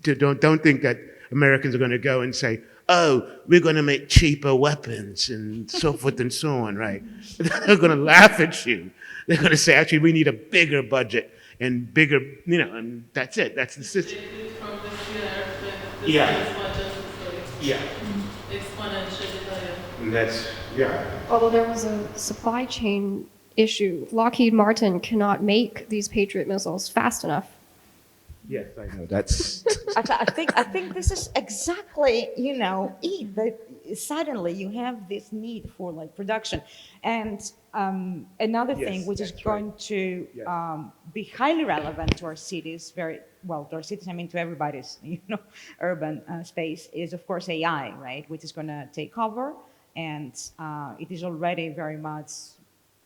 Don't think that Americans are going to go and say, oh, we're going to make cheaper weapons and so forth and so on, right? They're going to laugh at you. They're going to say, actually, we need a bigger budget and bigger, and that's it. That's the system. From this year, Yeah. Exponentially higher. And that's, yeah. Although there was a supply chain issue, Lockheed Martin cannot make these Patriot missiles fast enough. Yes, I know. That's. I think this is exactly, it. That suddenly you have this need for production, and another thing which is going to be highly relevant to our cities, to our cities. I mean, to everybody's urban space is of course AI, right? Which is going to take over, and it is already very much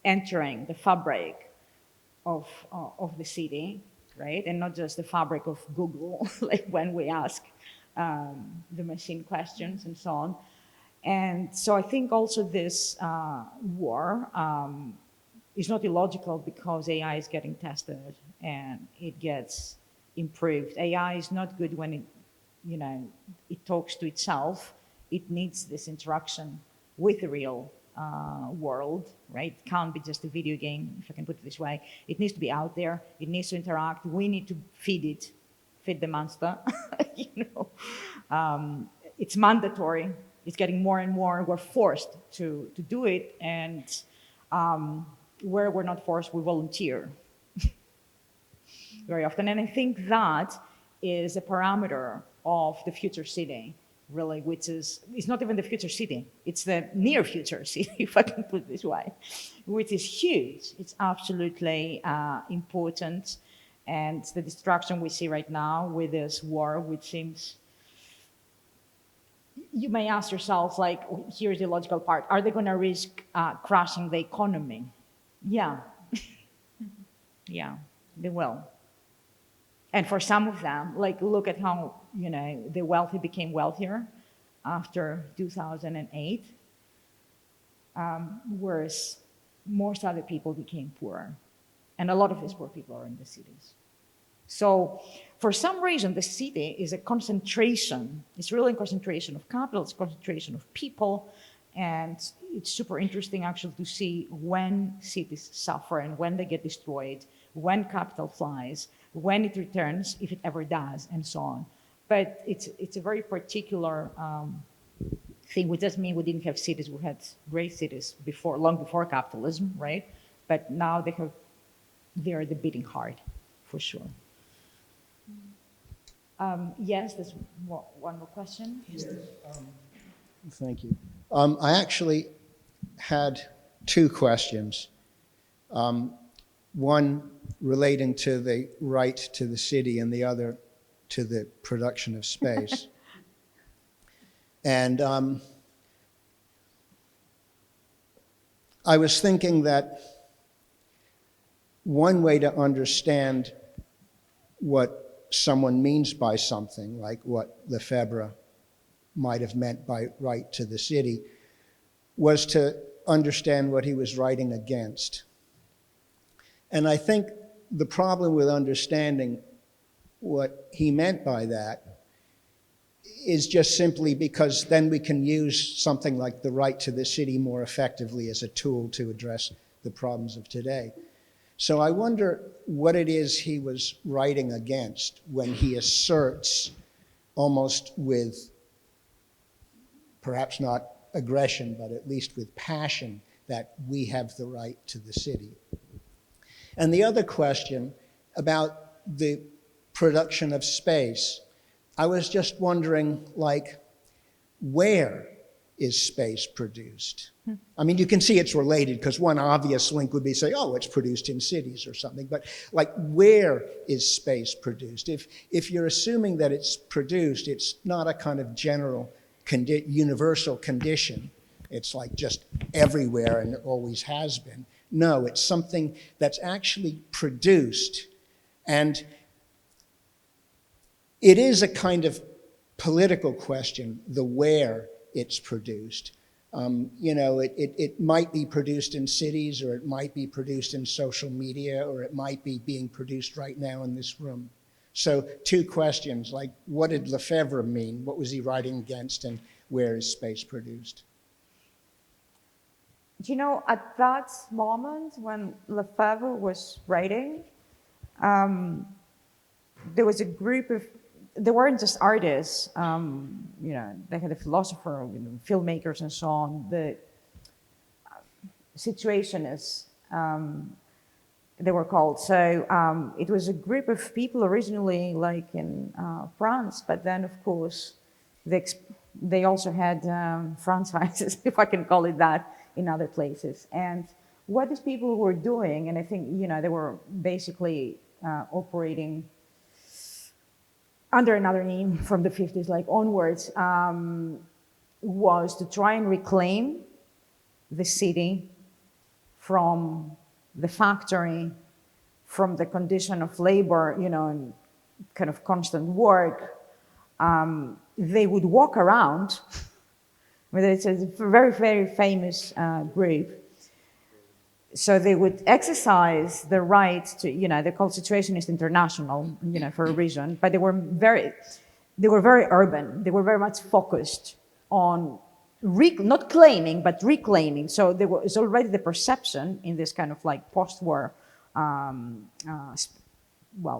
entering the fabric of the city. Right? And not just the fabric of Google, when we ask the machine questions and so on. And so I think also this war is not illogical because AI is getting tested and it gets improved. AI is not good when it talks to itself. It needs this interaction with the real world, right? It can't be just a video game, if I can put it this way. It needs to be out there. It needs to interact. We need to feed the monster. It's mandatory. It's getting more and more. We're forced to do it, and where we're not forced, we volunteer very often. And I think that is a parameter of the future city, really, which is, it's not even the future city, it's the near future city, if I can put it this way, which is huge. It's absolutely important. And the destruction we see right now with this war, which seems, you may ask yourself, here's the logical part, are they going to risk crashing the economy? Yeah. Yeah, they will. And for some of them, look at how, the wealthy became wealthier after 2008, whereas most other people became poorer. And a lot of these poor people are in the cities. So for some reason, the city is a concentration. It's really a concentration of capital, it's a concentration of people. And it's super interesting actually to see when cities suffer and when they get destroyed, when capital flies, when it returns, if it ever does, and so on. But it's a very particular thing, which doesn't mean we didn't have cities. We had great cities before, long before capitalism, right? But now they're the beating heart, for sure. Yes, there's one more question. Yes. Thank you. I actually had two questions. One relating to the right to the city and the other to the production of space. And I was thinking that one way to understand what someone means by something, like what Lefebvre might have meant by right to the city, was to understand what he was writing against. And I think the problem with understanding what he meant by that is just simply because then we can use something like the right to the city more effectively as a tool to address the problems of today. So I wonder what it is he was writing against when he asserts, almost with perhaps not aggression, but at least with passion, that we have the right to the city. And the other question about the production of space, I was just wondering, like, where is space produced? I mean, you can see it's related because one obvious link would be say, oh, it's produced in cities or something, but like, where is space produced? If you're assuming that it's produced, it's not a kind of general universal condition. It's like just everywhere and it always has been. No, it's something that's actually produced. And it is a kind of political question, the where it's produced. You know, it might be produced in cities, or it might be produced in social media, or it might be being produced right now in this room. So two questions, like what did Lefebvre mean? What was he writing against, and where is space produced? You know, at that moment when Lefebvre was writing, there was a group of, they weren't just artists, you know, they had a philosopher, you know, filmmakers and so on. The Situationists, they were called. So it was a group of people originally like in France, but then of course they also had franchises, if I can call it that, in other places. And what these people were doing, and I think, you know, they were basically operating under another name from the 50s, like onwards, was to try and reclaim the city from the factory, from the condition of labor, you know, and kind of constant work. They would walk around. I mean, it's a very, very famous group. So they would exercise the right to, you know, they're called Situationist International, you know, for a reason, but they were very urban. They were very much focused on not claiming, but reclaiming. So there was already the perception in this kind of like post-war,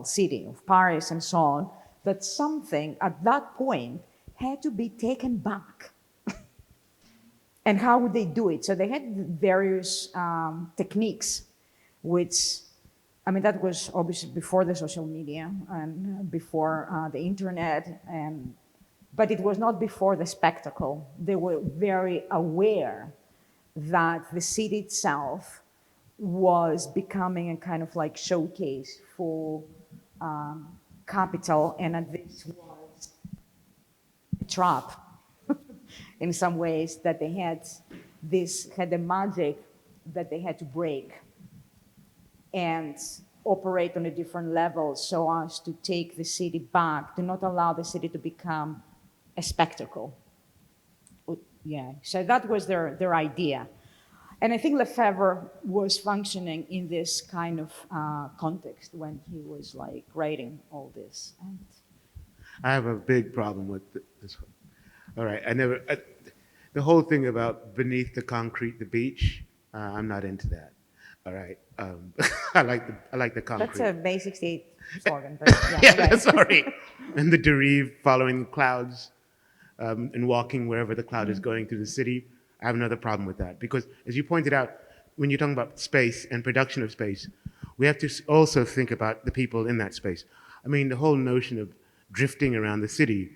city of Paris and so on, that something at that point had to be taken back. And how would they do it? So they had various techniques, which, I mean, that was obviously before the social media and before the internet, but it was not before the spectacle. They were very aware that the city itself was becoming a kind of like showcase for capital, and that this was a trap. In some ways, that they had the magic that they had to break and operate on a different level so as to take the city back, to not allow the city to become a spectacle. Yeah, so that was their idea. And I think Lefebvre was functioning in this kind of context when he was like writing all this. And I have a big problem with this. All right, the whole thing about beneath the concrete, the beach. I'm not into that. All right, I like the concrete. that's a Bay 68 slogan. But Yeah, okay. sorry. And the derive following clouds and walking wherever the cloud is going through the city. I have another problem with that because, as you pointed out, when you're talking about space and production of space, we have to also think about the people in that space. I mean, the whole notion of drifting around the city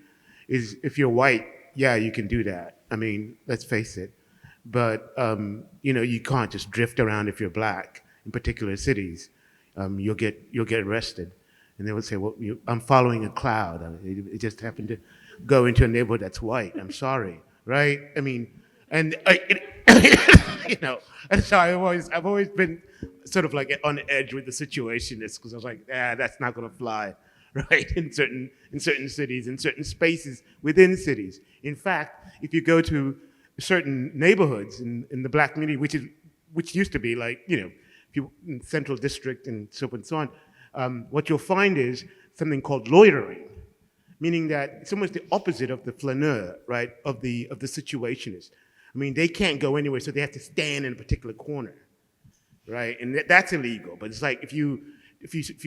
is, if you're white, yeah, you can do that. I mean, let's face it. But, you can't just drift around if you're black in particular cities. You'll get arrested. And they would say, well, I'm following a cloud. It just happened to go into a neighborhood that's white. I'm sorry, right? I mean, and and so I've always been sort of like on edge with the situationist because I was like, that's not going to fly, right? In certain cities, in certain spaces within cities. In fact, if you go to certain neighborhoods in the black community, which used to be like, if you in Central District and so on, what you'll find is something called loitering, meaning that it's almost the opposite of the flaneur, right? Of the situationist. I mean, they can't go anywhere, so they have to stand in a particular corner, right? And that's illegal. But it's like if you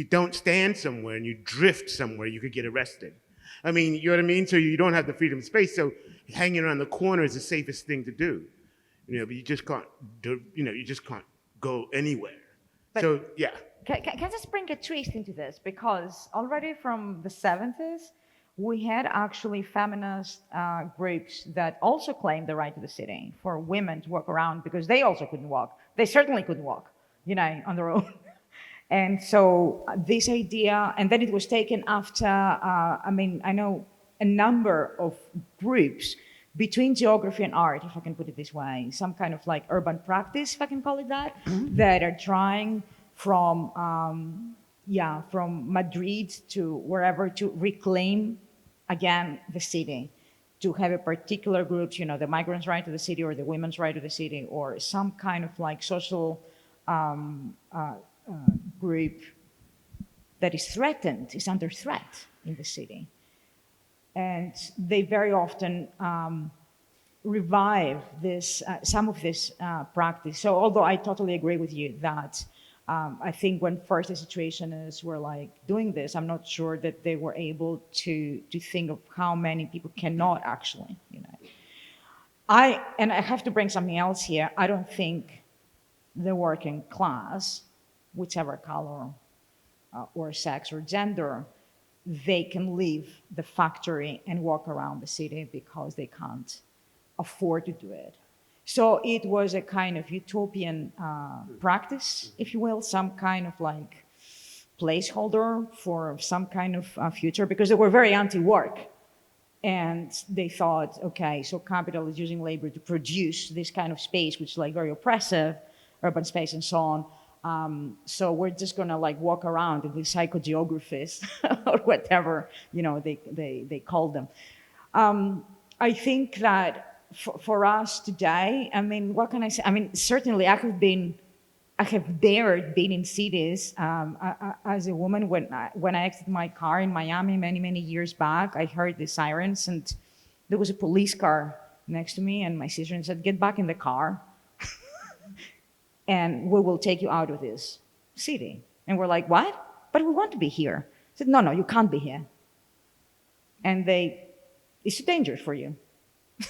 don't stand somewhere and you drift somewhere, you could get arrested. I mean, you know what I mean? So you don't have the freedom of space. So hanging around the corner is the safest thing to do, but you just can't go anywhere. But so yeah. Can I just bring a twist into this? Because already from the 70s, we had actually feminist groups that also claimed the right to the city for women to walk around because they also couldn't walk. They certainly couldn't walk, on their own. And so this idea, and then it was taken after, I know a number of groups between geography and art, if I can put it this way, some kind of like urban practice, if I can call it that, that are trying from Madrid to wherever to reclaim again the city, to have a particular group, the migrants' right to the city or the women's right to the city or some kind of like social group that is threatened, is under threat in the city. And they very often revive this, some of this practice. So although I totally agree with you that I think when first the situationists were like doing this, I'm not sure that they were able to think of how many people cannot actually, I have to bring something else here. I don't think the working class, whichever color or sex or gender, they can leave the factory and walk around the city because they can't afford to do it. So it was a kind of utopian practice, if you will, some kind of like placeholder for some kind of future, because they were very anti-work. And they thought, okay, so capital is using labor to produce this kind of space, which is like very oppressive, urban space and so on. So we're just gonna like walk around and be psychogeographists or whatever, they call them. I think that for us today, what can I say? Certainly I have dared being in cities as a woman. When I exited my car in Miami many years back, I heard the sirens and there was a police car next to me and my sister said, "Get back in the car and we will take you out of this city." And we're like, "What? But we want to be here." I said, No, you can't be here. And it's too dangerous for you.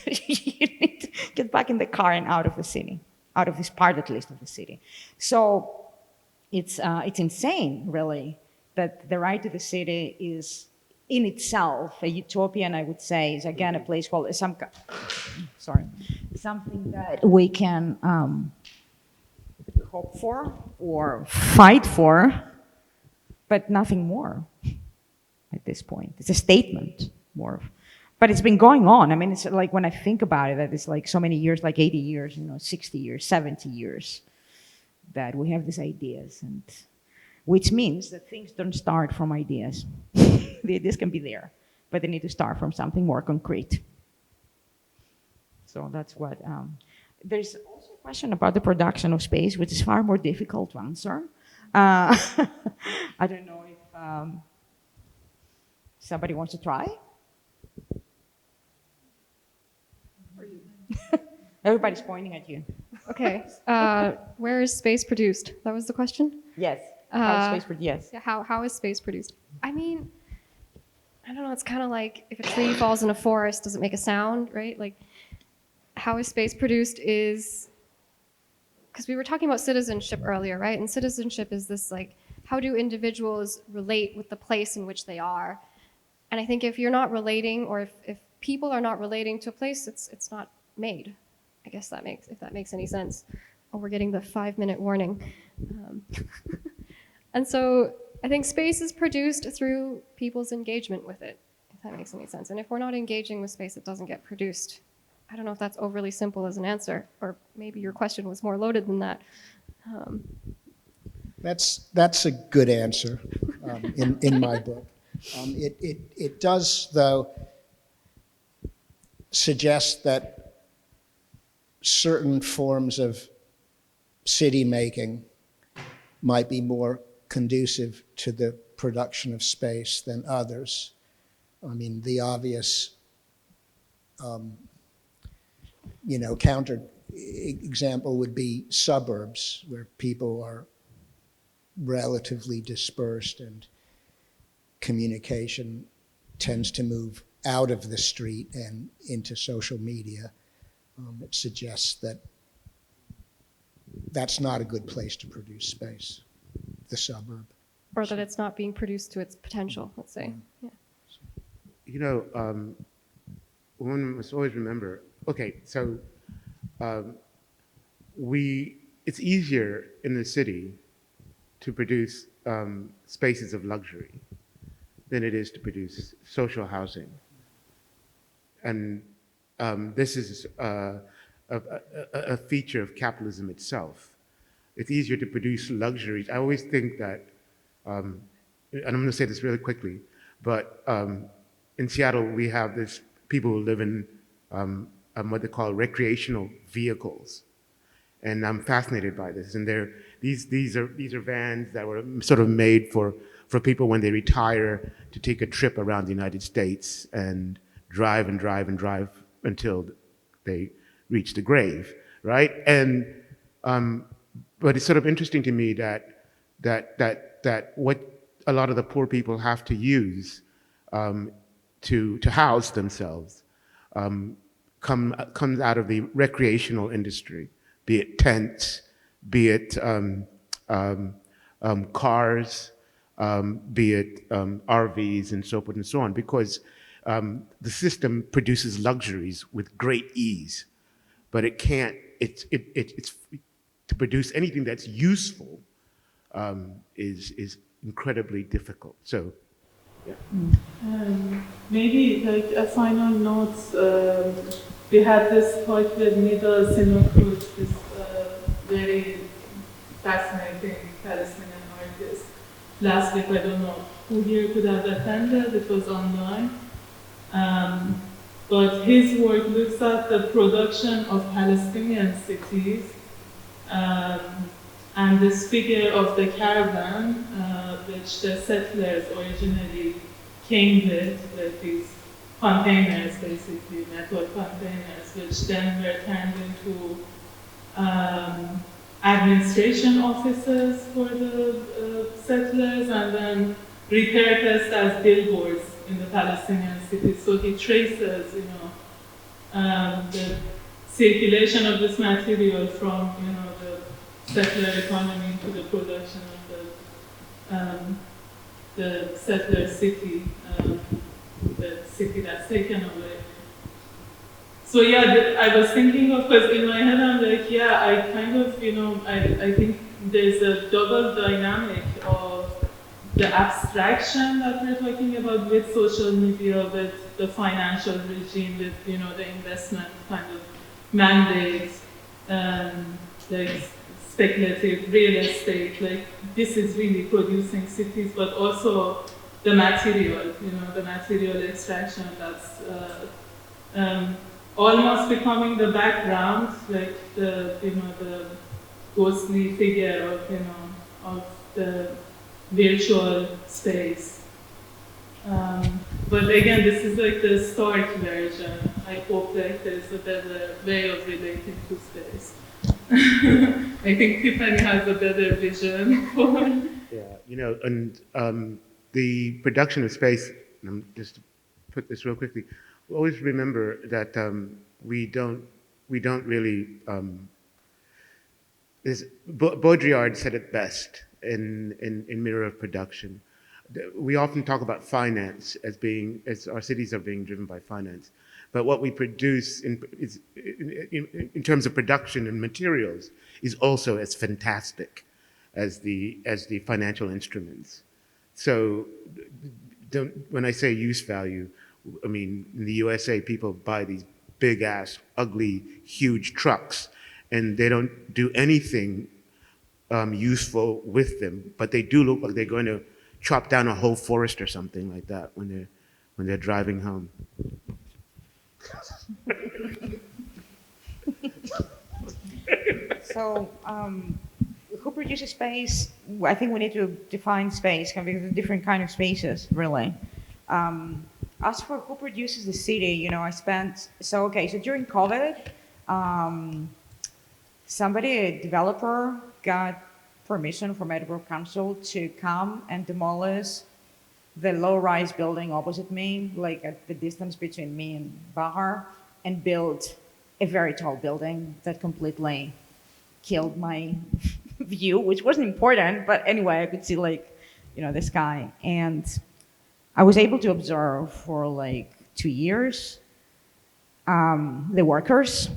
You need to get back in the car and out of the city, out of this part at least of the city. So it's insane, really, that the right to the city is in itself a utopian, I would say, is again a place called something that we can hope for or fight for, but nothing more at this point. It's a statement more. But it's been going on. It's like when I think about it, that it's like so many years, like 80 years, 60 years, 70 years, that we have these ideas, and which means that things don't start from ideas. The ideas can be there, but they need to start from something more concrete. So that's what, there's also a question about the production of space, which is far more difficult to answer. I don't know if somebody wants to try. Everybody's pointing at you. Okay. Where is space produced? That was the question? Yes. How is space produced? Yes. Yeah, how is space produced? I mean, I don't know. It's kind of like if a tree falls in a forest, does it make a sound, right? Like, how is space produced is, because we were talking about citizenship earlier, right? And citizenship is this, like, how do individuals relate with the place in which they are? And I think if you're not relating, or if people are not relating to a place, it's not made. I guess if that makes any sense. Oh, we're getting the 5-minute warning. And so I think space is produced through people's engagement with it, if that makes any sense. And if we're not engaging with space, it doesn't get produced. I don't know if that's overly simple as an answer, or maybe your question was more loaded than that. That's a good answer in my book. It does, though, suggest that certain forms of city making might be more conducive to the production of space than others. I mean, the obvious, counter example would be suburbs, where people are relatively dispersed and communication tends to move out of the street and into social media. It suggests that that's not a good place to produce space, the suburb. Or that it's not being produced to its potential, let's say. Yeah. You know, one must always remember, okay, so it's easier in the city to produce spaces of luxury than it is to produce social housing. And this is a feature of capitalism itself. It's easier to produce luxuries. I always think that, and I'm going to say this really quickly, but in Seattle we have this people who live in what they call recreational vehicles, and I'm fascinated by this. And these are vans that were sort of made for people when they retire to take a trip around the United States and drive and drive and drive until they reach the grave, right? And but it's sort of interesting to me that what a lot of the poor people have to use to house themselves comes out of the recreational industry, be it tents, be it cars, be it RVs and so forth and so on, because the system produces luxuries with great ease, but it can't. It's to produce anything that's useful is incredibly difficult. So, yeah. Maybe like a final note. We had this talk with Nida Sinokuch, this very fascinating Palestinian artist. Last week, I don't know who here could have attended. It was online. But his work looks at the production of Palestinian cities, and this figure of the caravan, which the settlers originally came with these containers, basically, metal containers, which then were turned into administration offices for the settlers, and then repurposed as billboards in the Palestinian cities. So he traces, the circulation of this material from, the settler economy to the production of the settler city, the city that's taken away. So yeah, I was thinking of, because in my head I'm like, yeah, I kind of, I think there's a double dynamic of the abstraction that we're talking about with social media, with the financial regime, with the investment kind of mandates, like speculative real estate. Like this is really producing cities, but also the material, the material extraction that's almost becoming the background, like the the ghostly figure of of the virtual space. But again, this is like the start version. I hope that there's a better way of relating to space. I think Tiffany has a better vision for. Yeah, and the production of space. And I'm just to put this real quickly. Always remember that we don't really. Baudrillard said it best in Mirror of Production. We often talk about finance as our cities are being driven by finance, but what we produce in terms of production and materials is also as fantastic as the financial instruments. So when I say use value, I mean in the USA people buy these big ass, ugly, huge trucks, and they don't do anything useful with them, but they do look like they're going to chop down a whole forest or something like that when they're driving home. So, who produces space? I think we need to define space because there's different kind of spaces, really. As for who produces the city, so during COVID, a developer got permission from Edinburgh Council to come and demolish the low-rise building opposite me, like at the distance between me and Bahar, and build a very tall building that completely killed my view, which wasn't important, but anyway, I could see the sky. And I was able to observe for 2 years the workers,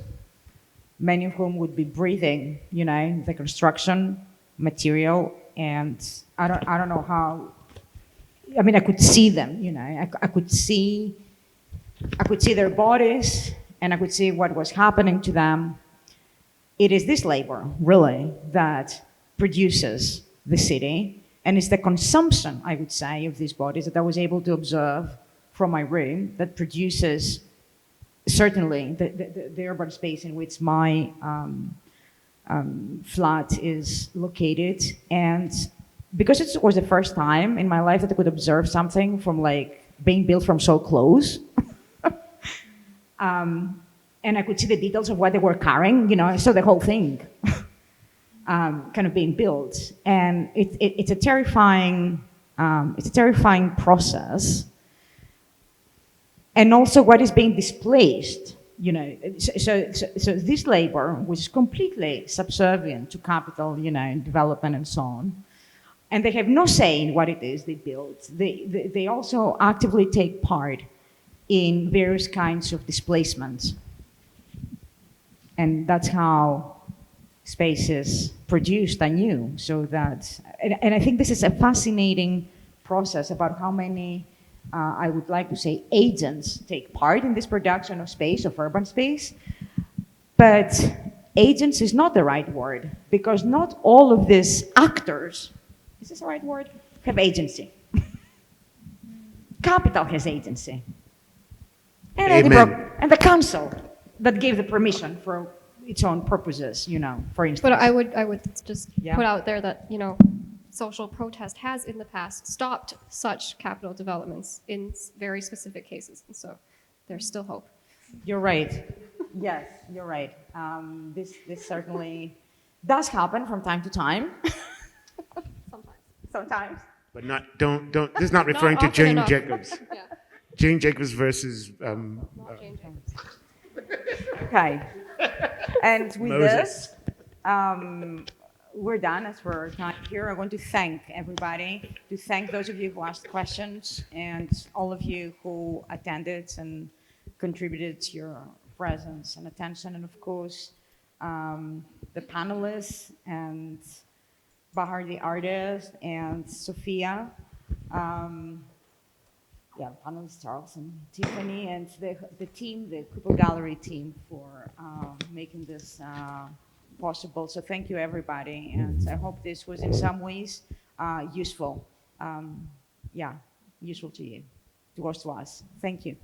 many of whom would be breathing, the construction material, and I don't know how. I mean, I could see them, I could see their bodies, and I could see what was happening to them. It is this labor, really, that produces the city, and it's the consumption, I would say, of these bodies that I was able to observe from my room that produces certainly the urban space in which my flat is located. And because it was the first time in my life that I could observe something from being built from so close, and I could see the details of what they were carrying, I saw the whole thing kind of being built. And it's a terrifying process. And also what is being displaced, so this labor was completely subservient to capital, development and so on. And they have no say in what it is they build. They also actively take part in various kinds of displacements. And that's how space is produced anew. So that, and I think this is a fascinating process about how many, I would like to say, agents take part in this production of space, of urban space. But agents is not the right word, because not all of these actors, is this the right word? Have agency. Capital has agency. And Edinburgh, and the council that gave the permission for its own purposes, for instance. But I would just put out there that, social protest has in the past stopped such capital developments in very specific cases. And so there's still hope. You're right. Yes, you're right. This certainly does happen from time to time. Sometimes. But don't. This is not referring to Jane Jacobs. Yeah. Jane Jacobs versus. Jane Jacobs. Okay. And with Moses. this, we're done as for time here. I want to thank everybody, to thank those of you who asked questions, and all of you who attended and contributed your presence and attention, and of course, the panelists and Bahar the artist and Sophia. Panelists Charles and Tiffany, and the team, the Cooper Gallery team, for making this possible. So thank you, everybody, and I hope this was in some ways useful. Useful to you, to us. Thank you.